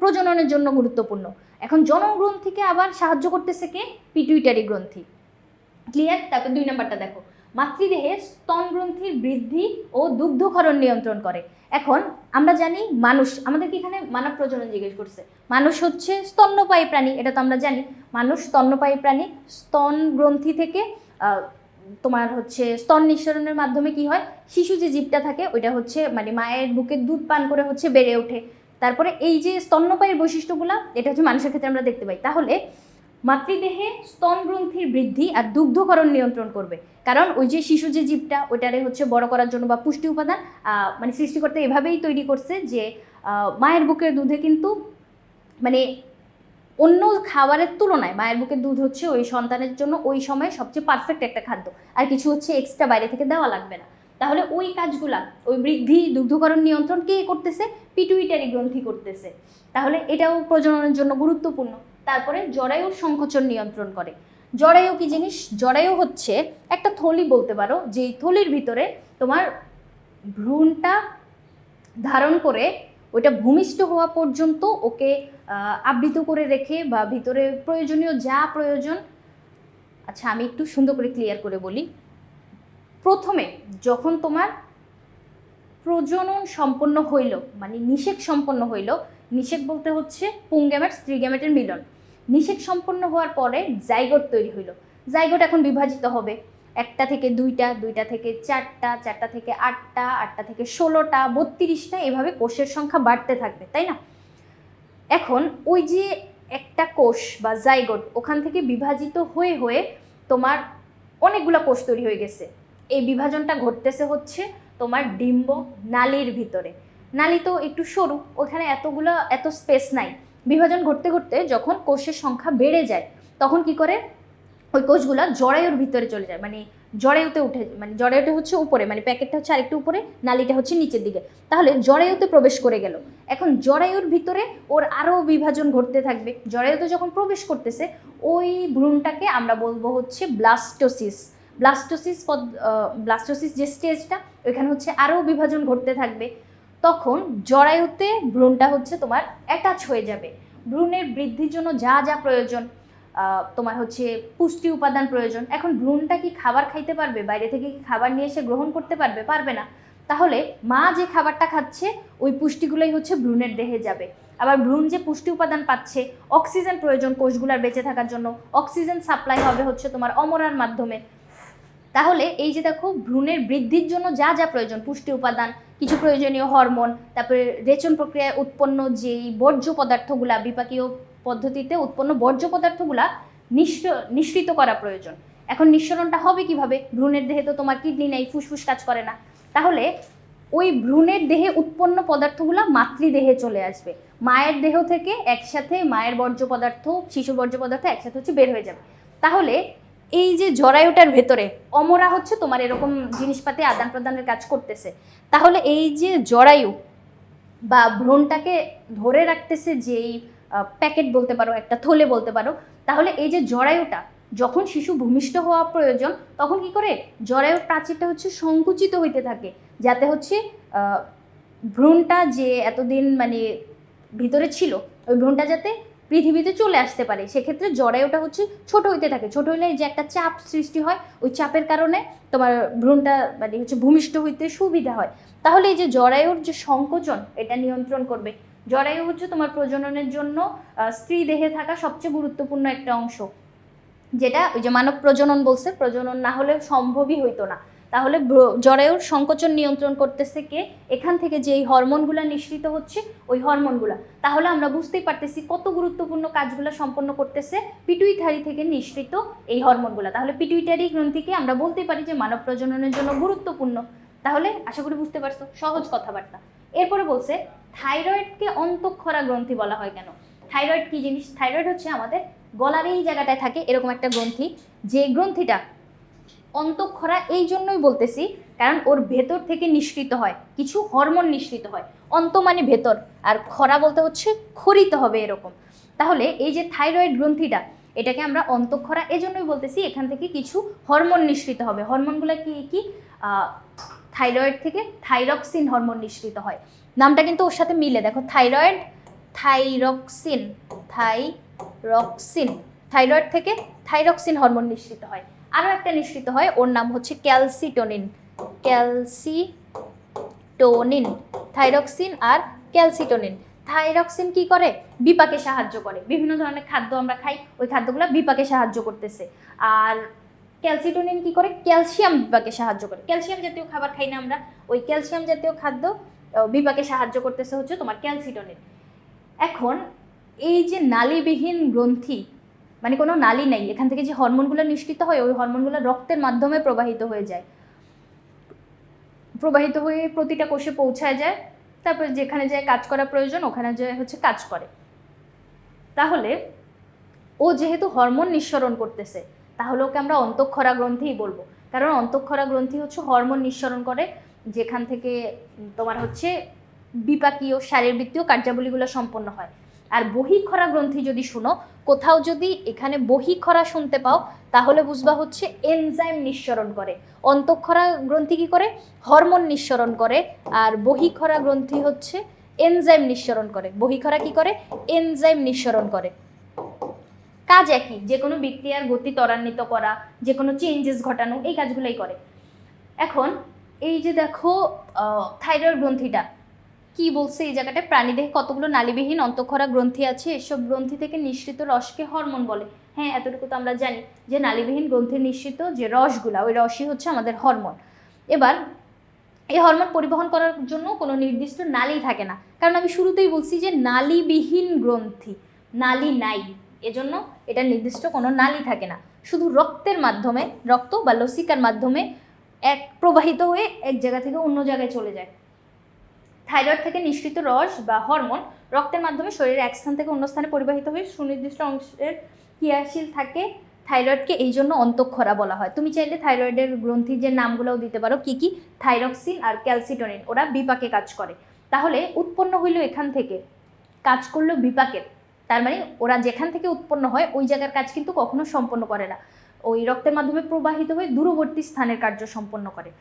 প্রজননের জন্য গুরুত্বপূর্ণ। এখন জনন গ্রন্থিকে আবার সাহায্য করতেছে কে? পিটুইটারি গ্রন্থি। ক্লিয়ার? তারপর 2 নম্বরটা দেখো, মাতৃদেহে স্তন গ্রন্থির বৃদ্ধি ও দুগ্ধক্ষরণ নিয়ন্ত্রণ করে। এখন আমরা জানি মানুষ, আমাদেরকে এখানে মানব প্রজনন জিজ্ঞেস করছে, মানুষ হচ্ছে স্তন্যপায়ী প্রাণী, এটা তো আমরা জানি। মানুষ স্তন্যপায়ী প্রাণী। স্তন গ্রন্থি থেকে তোমার হচ্ছে স্তন নিঃসরণের মাধ্যমে কি হয়, শিশু যে জীবটা থাকে ওইটা হচ্ছে মানে মায়ের বুকের দুধ পান করে হচ্ছে বেড়ে ওঠে। তারপরে এই যে স্তন্যপায়ীর বৈশিষ্ট্যগুলো, এটা হচ্ছে মানুষের ক্ষেত্রে আমরা দেখতে পাই। তাহলে মাতৃদেহে স্তন গ্রন্থির বৃদ্ধি আর দুগ্ধকরণ নিয়ন্ত্রণ করবে, কারণ ওই যে শিশু যে জীবটা ওইটারে হচ্ছে বড় করার জন্য বা পুষ্টি উপাদান মানে সৃষ্টি করতে এভাবেই তৈরি করছে যে মায়ের বুকের দুধে কিন্তু মানে অন্য খাবারের তুলনায় মায়ের বুকের দুধ হচ্ছে ওই সন্তানের জন্য ওই সময় সবচেয়ে পারফেক্ট একটা খাদ্য, আর কিছু হচ্ছে এক্সট্রা বাইরে থেকে দেওয়া লাগবে না। তাহলে ওই কাজগুলা, ওই বৃদ্ধি দুগ্ধকরণ নিয়ন্ত্রণ কে করতেছে? পিটুইটারি গ্রন্থি করতেছে। তাহলে এটাও প্রজননের জন্য গুরুত্বপূর্ণ। তারপরে জরায়ুর সংকোচন নিয়ন্ত্রণ করে। জরায়ু কি জিনিস? জরায়ু হচ্ছে একটা থলি বলতে পারো, যেই থলির ভিতরে তোমার ভ্রূণটা ধারণ করে ওইটা ভূমিষ্ঠ হওয়া পর্যন্ত ওকে আবৃত করে রেখে বা ভিতরে প্রয়োজনীয় যা প্রয়োজন। আচ্ছা আমি একটু সুন্দর করে ক্লিয়ার করে বলি। প্রথমে যখন তোমার প্রজনন সম্পন্ন হইল, মানে নিষেক সম্পন্ন হইল, নিষেক বলতে হচ্ছে পুংগ্যামেট স্ত্রী গ্যামেটের মিলন। নিষেক সম্পন্ন হওয়ার পরে জাইগোট তৈরি হইল। জাইগোট এখন বিভাজিত হবে। একটা থেকে দুইটা, দুইটা থেকে চারটা, চারটা থেকে আটটা, আটটা থেকে 16টা, 32টা, এভাবে কোষের সংখ্যা বাড়তে থাকবে, তাই না? এখন ওই যে একটা কোষ বা জাইগোট ওখান থেকে বিভাজিত হয়ে হয়ে তোমার অনেকগুলো কোষ তৈরি হয়ে গেছে। এই বিভাজনটা ঘটতেছে হচ্ছে তোমার ডিম্ব নালীর ভিতরে। নালী তো একটু সরু, ওখানে এত স্পেস নাই। বিভাজন ঘটতে ঘটতে যখন কোষের সংখ্যা বেড়ে যায় তখন কি করে, ওই কোষগুলা জরায়ুর ভিতরে চলে যায়, মানে জরায়ুতে উঠে, মানে জরায়ুটা হচ্ছে উপরে, মানে প্যাকেটটা হচ্ছে আরেকটু উপরে, নালীটা হচ্ছে নিচের দিকে, তাহলে জরায়ুতে প্রবেশ করে গেল। এখন জরায়ুর ভিতরে ওর আরও বিভাজন ঘটতে থাকবে। জরায়ুতে যখন প্রবেশ করতেছে ওই ভ্রূণটাকে আমরা বলবো হচ্ছে ব্লাস্টোসিস। ব্লাস্টোসিস যে স্টেজটা, ওইখানে হচ্ছে আরও বিভাজন ঘটতে থাকবে। তখন জরায়ুতে ভ্রূণটা হচ্ছে তোমার অ্যাটাচ হয়ে যাবে। ভ্রূণের বৃদ্ধির জন্য যা যা প্রয়োজন, তোমার হচ্ছে পুষ্টি উপাদান প্রয়োজন। এখন ভ্রূণটা কি খাবার খাইতে পারবে? বাইরে থেকে কি খাবার নিয়ে এসে গ্রহণ করতে পারবে? পারবে না। তাহলে মা যে খাবারটা খাচ্ছে ওই পুষ্টিগুলোই হচ্ছে ভ্রূণের দেহে যাবে। আবার ভ্রূণ যে পুষ্টি উপাদান পাচ্ছে, অক্সিজেন প্রয়োজন কোষগুলার বেঁচে থাকার জন্য, অক্সিজেন সাপ্লাই হবে হচ্ছে তোমার অমরার মাধ্যমে। তাহলে এই যে দেখো, ভ্রূণের বৃদ্ধির জন্য যা যা প্রয়োজন, পুষ্টি উপাদান, কিছু প্রয়োজনীয় হরমোন, তারপরে রেচন প্রক্রিয়ায় উৎপন্ন যেই বর্জ্য পদার্থগুলা, বিপাকীয় পদ্ধতিতে উৎপন্ন বর্জ্য পদার্থগুলা নিঃসৃত করা প্রয়োজন। এখন নিঃসরণটা হবে কিভাবে? ভ্রূণের দেহে তো তোমার কিডনি নেই, ফুসফুস কাজ করে না। তাহলে ওই ভ্রূণের দেহে উৎপন্ন পদার্থগুলা মাতৃদেহে চলে আসবে। মায়ের দেহ থেকে একসাথে মায়ের বর্জ্য পদার্থ, শিশুর বর্জ্য পদার্থ একসাথে হচ্ছে বের হয়ে যাবে। তাহলে এই যে জরায়ুটার ভেতরে অমরা হচ্ছে তোমার এরকম জিনিসপাতি আদান প্রদানের কাজ করতেছে। তাহলে এই যে জরায়ু বা ভ্রূণটাকে ধরে রাখতেছে যেই প্যাকেট বলতে পারো, একটা থলে বলতে পারো, তাহলে এই যে জরায়ুটা যখন শিশু ভূমিষ্ঠ হওয়া প্রয়োজন তখন কি করে, জরায়ুর প্রাচীরটা হচ্ছে সংকুচিত হইতে থাকে, যাতে হচ্ছে ভ্রূণটা যে এতদিন মানে ভিতরে ছিল ওই ভ্রূণটা যাতে পৃথিবীতে চলে আসতে পারে। সেক্ষেত্রে জরায়ুটা হচ্ছে ছোট হইতে থাকে। ছোট হইলে যে একটা চাপ সৃষ্টি হয়, ওই চাপের কারণে তোমার ভ্রূণটা মানে হচ্ছে ভূমিষ্ঠ হইতে সুবিধা হয়। তাহলে এই যে জরায়ুর যে সংকোচন, এটা নিয়ন্ত্রণ করবে। জরায়ু হচ্ছে তোমার প্রজননের জন্য স্ত্রী দেহে থাকা সবচেয়ে গুরুত্বপূর্ণ একটা অংশ, যেটা ওই যে মানব প্রজনন বলছে, প্রজনন না হলে সম্ভবই হইতো না। তাহলে জরায়ুর সংকোচন নিয়ন্ত্রণ করতেছে কে? এখান থেকে যে এই হরমোনগুলো নিঃসৃত হচ্ছে, ওই হরমোনগুলো। তাহলে আমরা বুঝতেই পারতেছি কত গুরুত্বপূর্ণ কাজগুলো সম্পন্ন করতেছে পিটুইটারি থেকে নিঃসৃত এই হরমোনগুলো। তাহলে পিটুইটারি গ্রন্থিকে আমরা বলতে পারি যে মানব প্রজননের জন্য গুরুত্বপূর্ণ। তাহলে আশা করি বুঝতে পারছো, সহজ কথাবার্তা। এরপরে বলছে থাইরয়েডকে অন্তঃক্ষরা গ্রন্থি বলা হয় কেন? থাইরয়েড কি জিনিস? থাইরয়েড হচ্ছে আমাদের গলার এই জায়গাটায় থাকে এরকম একটা গ্রন্থি, যে গ্রন্থিটা অন্তঃক্ষরা এই জন্যই বলতেছি কারণ ওর ভেতর থেকে নিঃসৃত হয় কিছু হরমোন, নিঃসৃত হয়। অন্ত মানে ভেতর, আর খরা বলতে হচ্ছে খরিত হবে এরকম। তাহলে এই যে থাইরয়েড গ্রন্থিটা, এটাকে আমরা অন্তঃক্ষরা এজন্যই বলতেছি, এখান থেকে কিছু হরমোন নিঃসৃত হবে। হরমোনগুলো কি কি? থাইরয়েড থেকে থাইরক্সিন হরমোন নিঃসৃত হয়। নামটা কিন্তু ওর সাথে মিলে, দেখো থাইরয়েড, থাইরক্সিন, থাইরয়েড থেকে থাইরক্সিন হরমোন নিঃসৃত হয়। আরও একটা নিঃসৃত হয়, ওর নাম হচ্ছে ক্যালসিটোনিন। থাইরক্সিন আর ক্যালসিটোনিন। থাইরক্সিন কি করে? বিপাকে সাহায্য করে। বিভিন্ন ধরনের খাদ্য আমরা খাই, ওই খাদ্যগুলো বিপাকে সাহায্য করতেছে। আর ক্যালসিটোনিন কি করে? ক্যালসিয়াম বিপাকে সাহায্য করে। ক্যালসিয়াম জাতীয় খাবার খাই না আমরা, ওই ক্যালসিয়াম জাতীয় খাদ্য বিপাকে সাহায্য করতেছে হচ্ছে তোমার ক্যালসিটোনিন। এখন এই যে নালীবিহীন গ্রন্থি, মানে কোনো নালী নেই, এখান থেকে যে হরমোনগুলো নিঃসৃত হয় ওই হরমোনগুলো রক্তের মাধ্যমে প্রবাহিত হয়ে যায়, প্রবাহিত হয়ে প্রতিটা কোষে পৌঁছায় যায়, তারপর যেখানে যায় কাজ করা প্রয়োজন ওখানে যায় হচ্ছে কাজ করে। তাহলে ও যেহেতু হরমোন নিঃসরণ করতেছে, তাহলে ওকে আমরা অন্তঃক্ষরা গ্রন্থিই বলবো, কারণ অন্তঃক্ষরা গ্রন্থি হচ্ছে হরমোন নিঃসরণ করে, যেখান থেকে তোমার হচ্ছে বিপাকীয় শারীরবৃত্তীয় কার্যাবলীগুলো সম্পন্ন হয়। আর বহিঃক্ষরা গ্রন্থি যদি শুনো, কোথাও যদি এখানে বহিঃক্ষরা শুনতে পাও তাহলে বুঝবা হচ্ছে এনজাইম নিঃসরণ করে। অন্তঃক্ষরা গ্রন্থি কি করে? হরমোন নিঃসরণ করে, আর বহিঃক্ষরা গ্রন্থি হচ্ছে এনজাইম নিঃসরণ করে। বহিঃক্ষরা কি করে? এনজাইম নিঃসরণ করে। কাজ একই, যে কোনো বিক্রিয়ার গতি ত্বরান্বিত করা, যে কোনো চেঞ্জেস ঘটানো, এই কাজগুলোই করে। এখন এই যে দেখো থাইরয়েড গ্রন্থিটা, কি বলছে এই জায়গাটায়, প্রাণীদেহে কতগুলো নালীবিহীন অন্তঃক্ষরা গ্রন্থি আছে, এসব গ্রন্থি থেকে নিঃসৃত রসকে হরমোন বলে। হ্যাঁ, এতটুকু তো আমরা জানি যে নালীবিহীন গ্রন্থির নিঃসৃত যে রসগুলা, ওই রসই হচ্ছে আমাদের হরমোন। এবার এই হরমোন পরিবহন করার জন্য কোনো নির্দিষ্ট নালী থাকে না, কারণ আমি শুরুতেই বলছি যে নালীবিহীন গ্রন্থি, নালী নাই, এজন্য এটা নির্দিষ্ট কোনো নালী থাকে না, শুধু রক্তের মাধ্যমে, রক্ত বা লসিকার মাধ্যমে এক প্রবাহিত হয়ে এক জায়গা থেকে অন্য জায়গায় চলে যায়। থাইরয়েড থেকে নিঃসৃত রস বা হরমোন রক্তের মাধ্যমে শরীরের এক স্থান থেকে অন্য স্থানে পরিবাহিত হয়ে সুনির্দিষ্ট অংশের ক্রিয়াশীল থাকে। থাইরয়েডকে এই জন্য অন্তঃক্ষরা বলা হয়। তুমি চাইলে থাইরয়েডের গ্রন্থির যে নামগুলোও দিতে পারো, কি কি, থাইরক্সিন আর ক্যালসিটোনিন, ওরা বিপাকে কাজ করে। তাহলে উৎপন্ন হইল এখান থেকে, কাজ করলো বিপাকের, তার মানে ওরা যেখান থেকে উৎপন্ন হয় ওই জায়গার কাজ কিন্তু কখনো সম্পন্ন করে না, ওই রক্তের মাধ্যমে প্রবাহিত হয়ে দূরবর্তী স্থানের কার্য সম্পন্ন করে।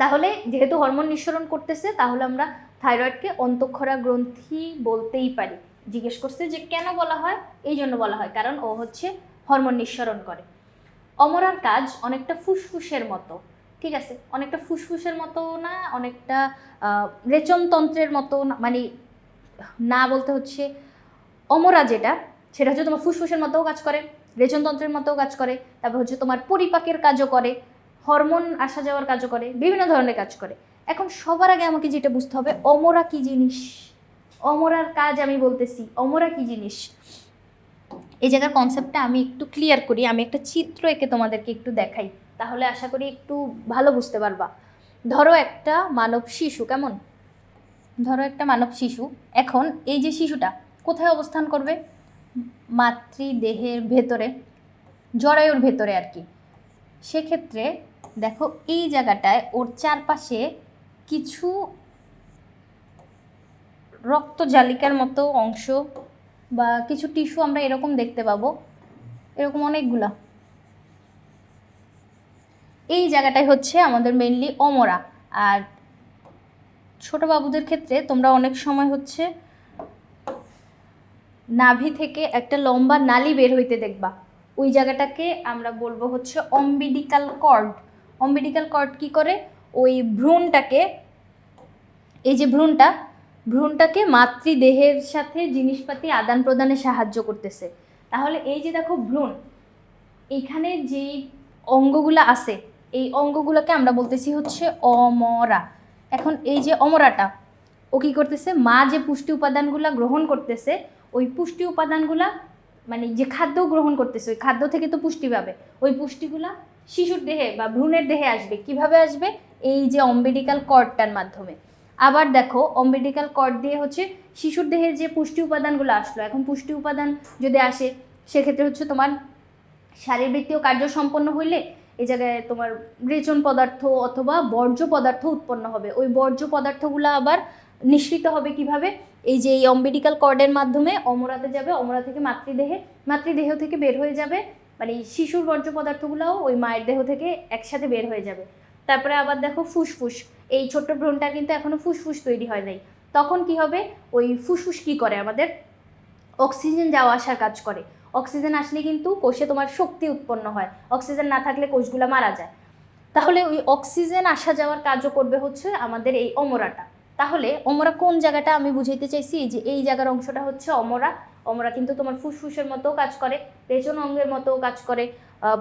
তাহলে যেহেতু হরমোন নিঃসরণ করতেছে, তাহলে আমরা থাইরয়েডকে অন্তঃক্ষরা গ্রন্থি বলতেই পারি। জিজ্ঞেস করছে যে কেন বলা হয়, এই জন্য বলা হয় কারণ ও হচ্ছে হরমোন নিঃসরণ করে। অমরার কাজ অনেকটা ফুসফুসের মতো, ঠিক আছে, অনেকটা ফুসফুসের মতো না, অনেকটা রেচনতন্ত্রের মতো না, মানে না বলতে হচ্ছে অমরা যেটা, সেটা হচ্ছে তোমার ফুসফুসের মতোও কাজ করে, রেচনতন্ত্রের মতোও কাজ করে, তারপর হচ্ছে তোমার পরিপাকের কাজও করে, হরমোন আসা যাওয়ার কাজও করে, বিভিন্ন ধরনের কাজ করে। এখন সবার আগে আমাকে যেটা বুঝতে হবে, অমরা কি জিনিস, অমরার কাজ আমি বলতেছি, অমরা কি জিনিস, এই জায়গার কনসেপ্টটা আমি একটু ক্লিয়ার করি। আমি একটা চিত্র এঁকে তোমাদেরকে একটু দেখাই, তাহলে আশা করি একটু ভালো বুঝতে পারবা। ধরো একটা মানব শিশু, কেমন, ধরো একটা মানব শিশু, এখন এই যে শিশুটা কোথায় অবস্থান করবে, মাতৃদেহের ভেতরে, জরায়ুর ভেতরে আর কি। সেক্ষেত্রে দেখো এই জায়গাটায় ওর চারপাশে কিছু রক্তজালিকার মতো অংশ বা কিছু টিস্যু আমরা এরকম দেখতে পাবো, এরকম অনেকগুলা। এই জায়গাটাই হচ্ছে আমাদের মেইনলি অমরা। আর ছোট বাবুদের ক্ষেত্রে তোমরা অনেক সময় হচ্ছে নাভি থেকে একটা লম্বা নালি বের হইতে দেখবা, ওই জায়গাটাকে আমরা বলবো হচ্ছে অম্বিলিকাল কর্ড। অম্বিলিকাল কর্ড কি করে, ওই ভ্রূণটাকে, এই যে ভ্রূণটাকে মাতৃদেহের সাথে জিনিসপাতি আদান প্রদানে সাহায্য করতেছে। তাহলে এই যে দেখো ভ্রূণ, এইখানে যেই অঙ্গগুলো আছে, এই অঙ্গগুলোকে আমরা বলতেছি হচ্ছে অমরা। এখন এই যে অমরাটা, ও কী করতেছে, মা যে পুষ্টি উপাদানগুলো গ্রহণ করতেছে, ওই পুষ্টি উপাদানগুলা, মানে যে খাদ্য গ্রহণ করতেছে ওই খাদ্য থেকে তো পুষ্টি পাবে, ওই পুষ্টিগুলা শিশুর দেহে বা ভ্রূণের দেহে আসবে। কিভাবে আসবে, এই যে অম্বিলিকাল কর্ডটার মাধ্যমে। আবার দেখো অম্বিলিকাল কর্ড দিয়ে হচ্ছে শিশুর দেহে যে পুষ্টি উপাদানগুলো আসলো, এখন পুষ্টি উপাদান যদি আসে, সেক্ষেত্রে হচ্ছে তোমার শারীরবৃত্তীয় কার্য সম্পন্ন হইলে এই জায়গায় তোমার রেচন পদার্থ অথবা বর্জ্য পদার্থ উৎপন্ন হবে। ওই বর্জ্য পদার্থগুলো আবার নিঃসৃত হবে কিভাবে, এই যে এই অম্বিলিকাল কর্ডের মাধ্যমে অমরাতে যাবে, অমরা থেকে মাতৃদেহ থেকে বের হয়ে যাবে, মানে শিশুর বর্জ্য পদার্থগুলোও ওই মায়ের দেহ থেকে একসাথে বের হয়ে যাবে। তারপরে আবার দেখো ফুসফুস, এই ছোট্ট ভ্রূণটার কিন্তু এখনো ফুসফুস তৈরি হয় নাই, তখন কি হবে, ওই ফুসফুস কি করে, আমাদের অক্সিজেন যাওয়া আসার কাজ করে। অক্সিজেন আসলে কিন্তু কোষে তোমার শক্তি উৎপন্ন হয়, অক্সিজেন না থাকলে কোষগুলো মারা যায়। তাহলে ওই অক্সিজেন আসা যাওয়ার কাজও করবে হচ্ছে আমাদের এই অমরাটা। তাহলে অমরা কোন জায়গাটা আমি বুঝাইতে চাইছি, যে এই জায়গার অংশটা হচ্ছে অমরা। অমরা কিন্তু তোমার ফুসফুসের মতোও কাজ করে, রেচন অঙ্গের মতোও কাজ করে,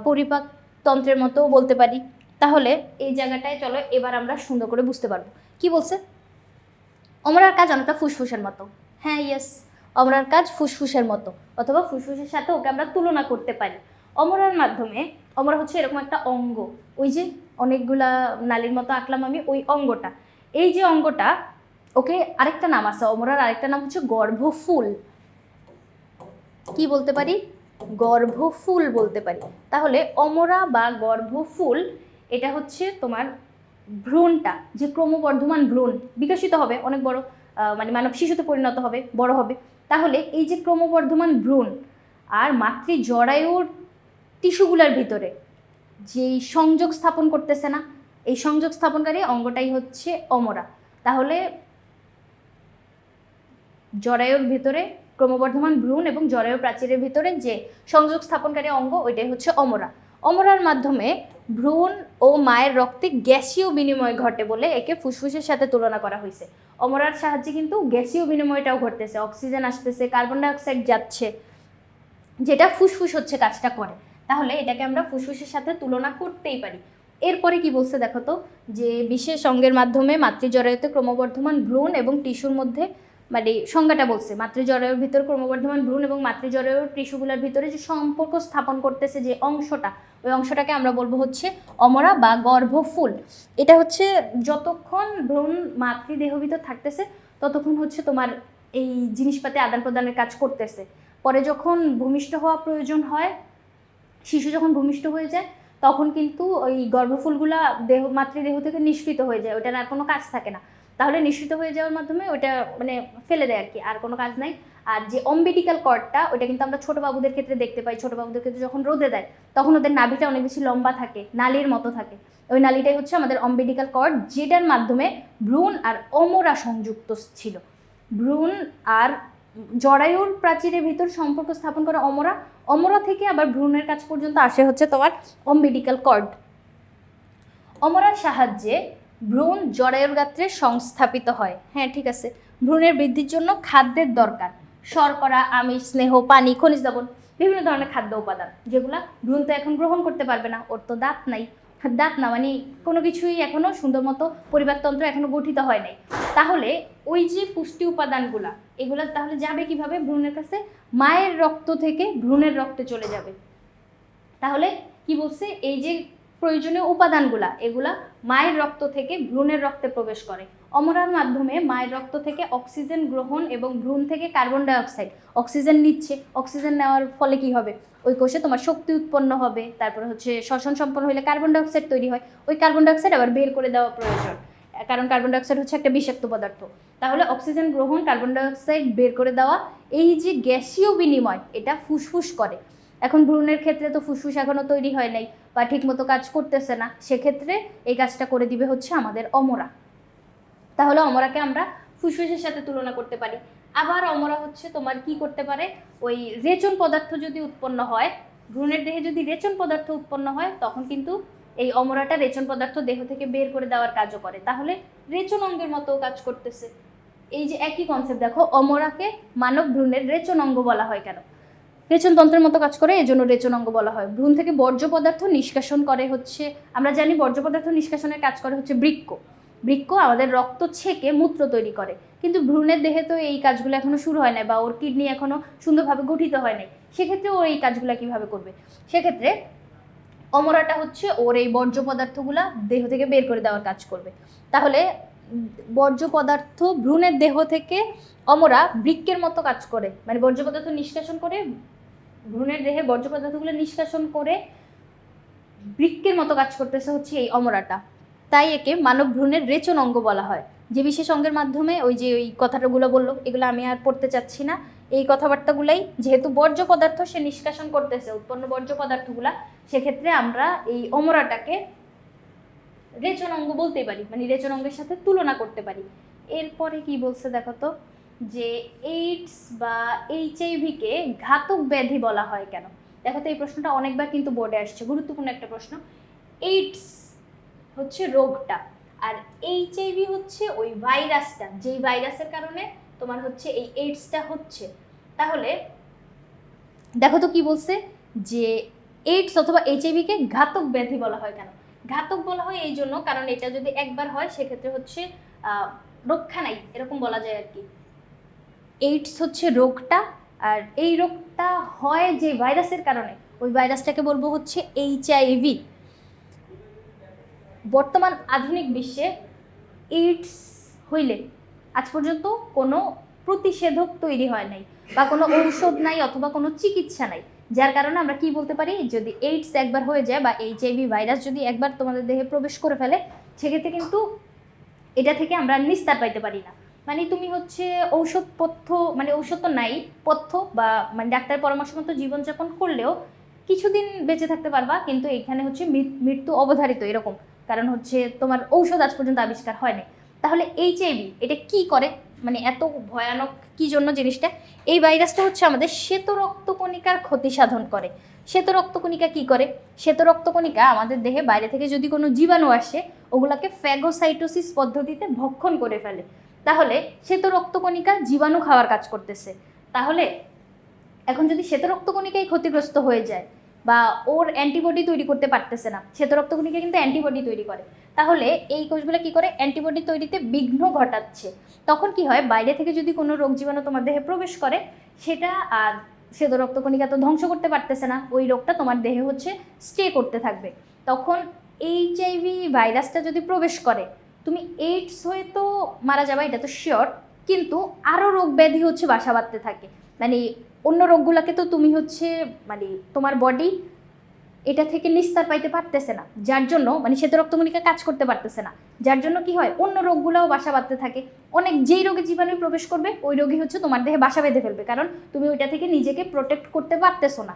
পরিপাক তন্ত্রের মতোও বলতে পারি। তাহলে এই জায়গাটায় চলো এবার আমরা সুন্দর করে বুঝতে পারবো কি বলছে। অমরার কাজ অনেকটা ফুসফুসের মতো, হ্যাঁ ইয়েস, অমরার কাজ ফুসফুসের মতো, অথবা ফুসফুসের সাথে ওকে আমরা তুলনা করতে পারি। অমরার মাধ্যমে, অমরা হচ্ছে এরকম একটা অঙ্গ, ওই যে অনেকগুলা নালীর মতো আঁকলাম আমি, ওই অঙ্গটা, এই যে অঙ্গটা, ওকে আরেকটা নাম আছে অমরার, আরেকটা নাম হচ্ছে গর্ভফুল। কি বলতে পারি, গর্ভফুল বলতে পারি। তাহলে অমরা বা গর্ভফুল, এটা হচ্ছে তোমার ভ্রূণটা, যে ক্রমবর্ধমান ভ্রূণ বিকশিত হবে, অনেক বড়, মানে মানব শিশুতে পরিণত হবে, বড় হবে। তাহলে এই যে ক্রমবর্ধমান ভ্রূণ আর মাতৃ জরায়ুর টিস্যুগুলার ভিতরে যেই সংযোগ স্থাপন করতেছে না, এই সংযোগ স্থাপনকারী অঙ্গটাই হচ্ছে অমরা। তাহলে জরায়ুর ভিতরে ক্রমবর্ধমান ভ্রূণ এবং জরায়ু প্রাচীরের ভিতরে যে সংযোগ স্থাপনকারী অঙ্গ, ওইটাই হচ্ছে অমরা। অমরার মাধ্যমে ভ্রূণ ও মায়ের রক্তে গ্যাসীয় বিনিময় ঘটে বলে একে ফুসফুসের সাথে তুলনা করা হয়েছে। অমরার সাহায্যে কিন্তু গ্যাসীয় বিনিময়টাও ঘটতেছে, অক্সিজেন আসতেছে, কার্বন ডাইঅক্সাইড যাচ্ছে, যেটা ফুসফুস হচ্ছে কাজটা করে। তাহলে এটাকে আমরা ফুসফুসের সাথে তুলনা করতেই পারি। এরপরে কি বলছে দেখো তো, যে বিশেষ অঙ্গের মাধ্যমে মাতৃজরায়ুতে ক্রমবর্ধমান ভ্রূণ এবং টিস্যুর মধ্যে, মানে সংজ্ঞাটা বলছে মাতৃজরায়ুর ভিতর ক্রমবর্ধমান ভ্রূণ এবং মাতৃজরায়ুর টিস্যুগুলোর ভিতরে যে সম্পর্ক স্থাপন করতেছে যে অংশটা, ওই অংশটাকে আমরা বলবো হচ্ছে অমরা বা গর্ভফুল। এটা হচ্ছে যতক্ষণ ভ্রূণ মাতৃদেহ ভিতর থাকতেছে ততক্ষণ হচ্ছে তোমার এই জিনিসপাতি আদান প্রদানের কাজ করতেছে। পরে যখন ভূমিষ্ঠ হওয়া প্রয়োজন হয়, শিশু যখন ভূমিষ্ঠ হয়ে যায় তখন কিন্তু ওই গর্ভফুলগুলা মাতৃদেহ থেকে নিষ্কৃত হয়ে যায়, ওটার আর কোনো কাজ থাকে না। তাহলে নিঃসৃত হয়ে যাওয়ার মাধ্যমে ওটা মানে ফেলে দেয় আর কি, আর কোনো কাজ নাই। আর যে অম্বিলিক্যাল কর্ডটা, ওটা কিন্তু আমরা ছোটো বাবুদের ক্ষেত্রে দেখতে পাই। ছোটো বাবুদের ক্ষেত্রে যখন রোদে দেয় তখন ওদের নাভিটা অনেক বেশি লম্বা থাকে, নালীর মতো থাকে। ওই নালীটাই হচ্ছে আমাদের অম্বিলিক্যাল কর্ড, যেটার মাধ্যমে ভ্রূণ আর অমরা সংযুক্ত ছিল। ভ্রূণ আর জরায়ুর প্রাচীরের ভিতর সম্পর্ক স্থাপন করে অমরা, অমরা থেকে আবার ভ্রূণের কাছ পর্যন্ত আসে হচ্ছে তোমার অম্বিলিক্যাল কর্ড। অমরার সাহায্যে ভ্রূণ জরায়ুর গাত্রে সংস্থাপিত হয়। হ্যাঁ ঠিক আছে, ভ্রূণের বৃদ্ধির জন্য খাদ্যের দরকার, শর্করা, আমিষ, স্নেহ, পানি, খনিজ লবণ, বিভিন্ন ধরনের খাদ্য উপাদান, যেগুলা ভ্রূণ তো এখন গ্রহণ করতে পারবে না, ওর তো দাঁত নাই। দাঁত না মানে কোনো কিছুই এখনও সুন্দর মতো পরিপাকতন্ত্র এখনও গঠিত হয় নাই। তাহলে ওই যে পুষ্টি উপাদানগুলা, এগুলা তাহলে যাবে কিভাবে ভ্রূণের কাছে? মায়ের রক্ত থেকে ভ্রূণের রক্তে চলে যাবে। তাহলে কি বলছে, এই যে প্রয়োজনীয় উপাদানগুলা, এগুলা মায়ের রক্ত থেকে ভ্রূণের রক্তে প্রবেশ করে। অমরার মাধ্যমে মায়ের রক্ত থেকে অক্সিজেন গ্রহণ এবং ভ্রূণ থেকে কার্বন ডাইঅক্সাইড, অক্সিজেন নিচ্ছে, অক্সিজেন নেওয়ার ফলে কি হবে, ওই কোষে তোমার শক্তি উৎপন্ন হবে। তারপরে হচ্ছে শ্বসন সম্পন্ন হলে কার্বন ডাইঅক্সাইড তৈরি হয়, ওই কার্বন ডাইঅক্সাইড আবার বের করে দেওয়া প্রয়োজন, কারণ কার্বন ডাইঅক্সাইড হচ্ছে একটা বিষাক্ত পদার্থ। তাহলে অক্সিজেন গ্রহণ, কার্বন ডাইঅক্সাইড বের করে দেওয়া, এই যে গ্যাসীয় বিনিময়, এটা ফুসফুস করে। এখন ভ্রূণের ক্ষেত্রে তো ফুসফুস এখনও তৈরি হয় নাই বা ঠিকমতো কাজ করতেছে না, সেক্ষেত্রে এই কাজটা করে দিবে হচ্ছে আমাদের অমরা। তাহলে অমরাকে আমরা ফুসফুসের সাথে তুলনা করতে পারি। আবার অমরা হচ্ছে তোমার কি করতে পারে, ওই রেচন পদার্থ যদি উৎপন্ন হয়, ভ্রূণের দেহে যদি রেচন পদার্থ উৎপন্ন হয়, তখন কিন্তু এই অমরাটা রেচন পদার্থ দেহ থেকে বের করে দেওয়ার কাজও করে। তাহলে রেচন অঙ্গের মতো কাজ করতেছে। এই যে একই কনসেপ্ট, দেখো অমরাকে মানব ভ্রূণের রেচন অঙ্গ বলা হয় কেন? রেচনতন্ত্রের মতো কাজ করে, এজন্য রেচন অঙ্গ বলা হয়। ভ্রূণ থেকে বর্জ্য পদার্থ নিষ্কাশন করে হচ্ছে, আমরা জানি বর্জ্য পদার্থ নিষ্কাশনের কাজ করে হচ্ছে বৃক্ক। বৃক্ক আমাদের রক্ত ছেঁকে মূত্র তৈরি করে, কিন্তু ভ্রূণের দেহে তো এই কাজগুলো এখনো শুরু হয় না, বা ওর কিডনি এখনো সুন্দরভাবে গঠিত হয় নাই, সেক্ষেত্রে ও এই কাজগুলো কিভাবে করবে? সেক্ষেত্রে অমরাটা হচ্ছে ওর এই বর্জ্য পদার্থগুলা দেহ থেকে বের করে দেওয়ার কাজ করবে। তাহলে বর্জ্য পদার্থ ভ্রূণের দেহ থেকে অমরা বৃক্কের মতো কাজ করে, মানে বর্জ্য পদার্থ নিষ্কাশন করে, ভ্রূণের দেহে বর্জ্য পদার্থগুলো নিষ্কাশন করে বৃক্কের মতো কাজ করতেছে হচ্ছে এই অমরাটা। তাই একে মানব ভ্রূণের রেচন অঙ্গ বলা হয়। যে বিশেষ অঙ্গের মাধ্যমে ওই যে ওই কথাটাগুলো বললো, এগুলো আমি আর পড়তে চাচ্ছি না। এই কথাবার্তাগুলাই, যেহেতু বর্জ্য পদার্থ সে নিষ্কাশন করতেছে, উৎপন্ন বর্জ্য পদার্থগুলা, সেক্ষেত্রে আমরা এই অমরাটাকে রেচন অঙ্গ বলতেই পারি, মানে রেচন অঙ্গের সাথে তুলনা করতে পারি। এরপরে কি বলছে দেখো তো, যে এইডস বা এইচআইভিকে ঘাতক ব্যাধি বলা হয় কেন? দেখো তো, এই প্রশ্নটা অনেকবার কিন্তু বোর্ডে আসছে, গুরুত্বপূর্ণ একটা প্রশ্ন। এইডস হচ্ছে রোগটা, আর এইচআইভি হচ্ছে ওই ভাইরাসটা, যেই ভাইরাসের কারণে তোমার হচ্ছে এই এইডসটা হচ্ছে। তাহলে দেখো তো কি বলছে, যে এইডস অথবা এইচআইভিকে ঘাতক ব্যাধি বলা হয় কেন? ঘাতক বলা হয় এই জন্য, কারণ এটা যদি একবার হয় সেক্ষেত্রে হচ্ছে রক্ষা নাই, এরকম বলা যায় আর কি। এইডস হচ্ছে রোগটা, আর এই রোগটা হয় যে ভাইরাসের কারণে, ওই ভাইরাসটাকে বলবো হচ্ছে এইচআইভি। বর্তমান আধুনিক বিশ্বে এইডস হইলে আজ পর্যন্ত কোনো প্রতিষেধক তৈরি হয় নাই, বা কোনো ঔষধ নাই, অথবা কোনো চিকিৎসা নাই, যার কারণে আমরা কি বলতে পারি, যদি এইডস একবার হয়ে যায় বা এইচআইভি ভাইরাস যদি একবার তোমাদের দেহে প্রবেশ করে ফেলে, সেক্ষেত্রে কিন্তু এটা থেকে আমরা নিস্তার পাইতে পারি না। মানে তুমি হচ্ছে ঔষধপথ্য, মানে ঔষধ তো নাই, পথ্য বা মানে ডাক্তারের পরামর্শ মতো জীবনযাপন করলেও কিছুদিন বেঁচে থাকতে পারবা, কিন্তু এখানে হচ্ছে মৃত্যু অবধারিত এরকম, কারণ হচ্ছে তোমার ঔষধ আজ পর্যন্ত আবিষ্কার হয় নাই। তাহলে এইচআইভি এটা কি করে? মানে এত ভয়ানক কি জন্য জিনিসটা, এই ভাইরাসটা হচ্ছে আমাদের শ্বেত রক্তকণিকার ক্ষতি সাধন করে। শ্বেত রক্তকণিকা কি করে? শ্বেত রক্তকণিকা আমাদের দেহে বাইরে থেকে যদি কোনো জীবাণু আসে ওগুলাকে ফ্যাগোসাইটোসিস পদ্ধতিতে ভক্ষণ করে ফেলে। তাহলে শ্বেত রক্তকণিকা জীবাণু খাওয়ার কাজ করতেছে। তাহলে এখন যদি শ্বেত রক্তকণিকাই ক্ষতিগ্রস্ত হয়ে যায় বা ওর অ্যান্টিবডি তৈরি করতে পারতেছে না, শ্বেত রক্তকণিকা কিন্তু অ্যান্টিবডি তৈরি করে, তাহলে এই কোষগুলো কি করে? অ্যান্টিবডি তৈরিতে বিঘ্ন ঘটাচ্ছে। তখন কি হয়, বাইরে থেকে যদি কোনো রোগ জীবাণু তোমার দেহে প্রবেশ করে সেটা আর শ্বেত রক্তকণিকা তো ধ্বংস করতে পারতেছে না, ওই রোগটা তোমার দেহে হচ্ছে স্টে করতে থাকবে। তখন এইচআইভি ভাইরাসটা যদি প্রবেশ করে তুমি এইডস হয়ে তো মারা যাবে, এটা তো শিওর, কিন্তু আরও রোগ ব্যাধি হচ্ছে বাসা বাঁধতে থাকে। মানে অন্য রোগগুলোকে তো তুমি হচ্ছে মানে তোমার বডি এটা থেকে নিস্তার পাইতে পারতেছে না, যার জন্য মানে শ্বেত রক্তকণিকা কাজ করতে পারতেছে না, যার জন্য কি হয় অন্য রোগগুলোও বাসা বাঁধতে থাকে। অনেক যেই রোগে জীবাণু প্রবেশ করবে ওই রোগী হচ্ছে তোমার দেহে বাসা বেঁধে ফেলবে, কারণ তুমি ওইটা থেকে নিজেকে প্রোটেক্ট করতে পারতেছো না।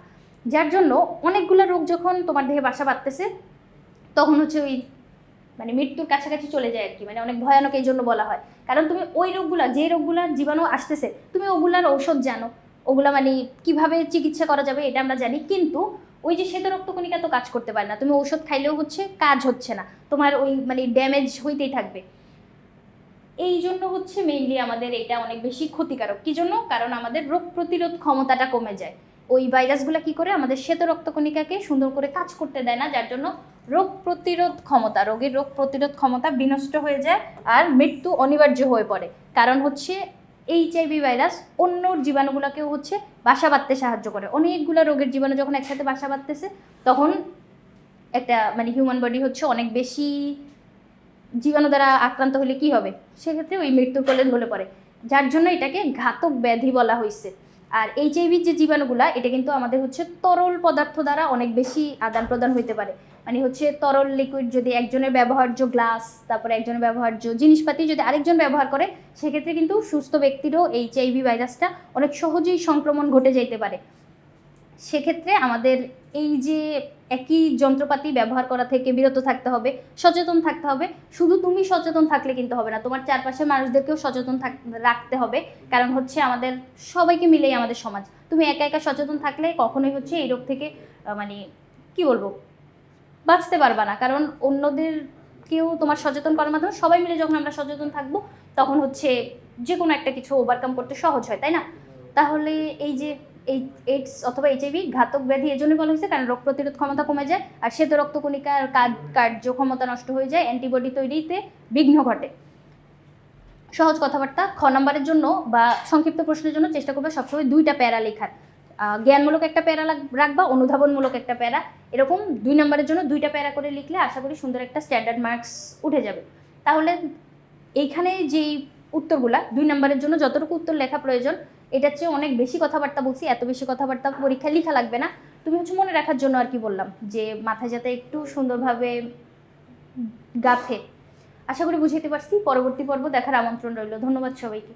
যার জন্য অনেকগুলো রোগ যখন তোমার দেহে বাসা বাঁধতেছে তখন হচ্ছে ওই মানে মৃত্যুর কাছাকাছি চলে যায় আর কি, মানে অনেক ভয়ানক এই জন্য বলা হয়। কারণ তুমি ওই রোগগুলা, যে রোগগুলার জীবাণু আসতেছে তুমি ওগুলার ঔষধ জানো, ওগুলা মানে কিভাবে চিকিৎসা করা যাবে এটা আমরা জানি, কিন্তু ওই যে শ্বেত রক্তকণিকা তো কাজ করতে পারে না, তুমি ঔষধ খাইলেও হচ্ছে কাজ হচ্ছে না, তোমার ওই মানে ড্যামেজ হইতেই থাকবে। এই জন্য হচ্ছে মেইনলি আমাদের এটা অনেক বেশি ক্ষতিকারক। কি জন্য? কারণ আমাদের রোগ প্রতিরোধ ক্ষমতাটা কমে যায়। ওই ভাইরাসগুলো কি করে? আমাদের শ্বেত রক্তকণিকাকে সুন্দর করে কাজ করতে দেয় না, যার জন্য রোগ প্রতিরোধ ক্ষমতা, রোগীর রোগ প্রতিরোধ ক্ষমতা বিনষ্ট হয়ে যায় আর মৃত্যু অনিবার্য হয়ে পড়ে। কারণ হচ্ছে এইচআইভি ভাইরাস অন্য জীবাণুগুলোকেও হচ্ছে বাসা বাঁধতে সাহায্য করে। অনেকগুলো রোগের জীবাণু যখন একসাথে বাসা বাঁধতেছে তখন একটা মানে হিউম্যান বডি হচ্ছে অনেক বেশি জীবাণু দ্বারা আক্রান্ত হলে কি হবে, সেক্ষেত্রে ওই মৃত্যুর কোলে ঢলে পড়ে, যার জন্য এটাকে ঘাতক ব্যাধি বলা হয়েছে। আর এইচআইভির যে জীবাণুগুলা এটা কিন্তু আমাদের হচ্ছে তরল পদার্থ দ্বারা অনেক বেশি আদান প্রদান হইতে পারে। মানে হচ্ছে তরল লিকুইড যদি একজনের ব্যবহার্য গ্লাস, তারপরে একজনের ব্যবহার্য জিনিসপাতি যদি আরেকজন ব্যবহার করে সেক্ষেত্রে কিন্তু সুস্থ ব্যক্তিরও এইচআইভি ভাইরাসটা অনেক সহজেই সংক্রমণ ঘটে যেতে পারে। সেক্ষেত্রে আমাদের এই যে একই যন্ত্রপাতি ব্যবহার করা থেকে বিরত থাকতে হবে, সচেতন থাকতে হবে। শুধু তুমি সচেতন থাকলে কিন্তু হবে না, তোমার চারপাশের মানুষদেরকেও সচেতন রাখতে হবে, কারণ হচ্ছে আমাদের সবাইকে মিলেই আমাদের সমাজ। তুমি একা একা সচেতন থাকলে কখনোই হচ্ছে এই রোগ থেকে মানে কি বলবো বাঁচতে পারবা না, কারণ অন্যদেরকেও তোমার সচেতন করার মাধ্যমে সবাই মিলে যখন আমরা সচেতন থাকবো তখন হচ্ছে যে কোনো একটা কিছু ওভারকাম করতে সহজ হয়, তাই না? তাহলে এই যে এই এইডস অথবা এইচআইভি ঘাতক ব্যাধি এই জন্যই বলা হয়েছে কারণ রোগ প্রতিরোধ ক্ষমতা কমে যায় আর শ্বেত রক্তকণিকার কার্যক্ষমতা নষ্ট হয়ে যায়, অ্যান্টিবডি তৈরিতে বিঘ্ন ঘটে। সহজ কথাবার্তা খ নম্বরের জন্য বা সংক্ষিপ্ত প্রশ্নের জন্য চেষ্টা করবে সবসময় 2টা প্যারা লেখার। জ্ঞানমূলক একটা প্যারা রাখবা, অনুধাবনমূলক একটা প্যারা, এরকম 2 নম্বরের জন্য 2টা প্যারা করে লিখলে আশা করি সুন্দর একটা স্ট্যান্ডার্ড মার্কস উঠে যাবে। তাহলে এইখানে যেই উত্তরগুলা 2 নম্বরের জন্য যতটুকু উত্তর লেখা প্রয়োজন এটার চেয়ে অনেক বেশি কথাবার্তা বলছি, এত বেশি কথাবার্তা পরীক্ষায় লেখা লাগবে না, তুমি হচ্ছে মনে রাখার জন্য আর কি বললাম, যে মাথায় যাতে একটু সুন্দরভাবে গাঁথে। আশা করি বুঝাইতে পারছি। পরবর্তী পর্ব দেখার আমন্ত্রণ রইল। ধন্যবাদ সবাইকে।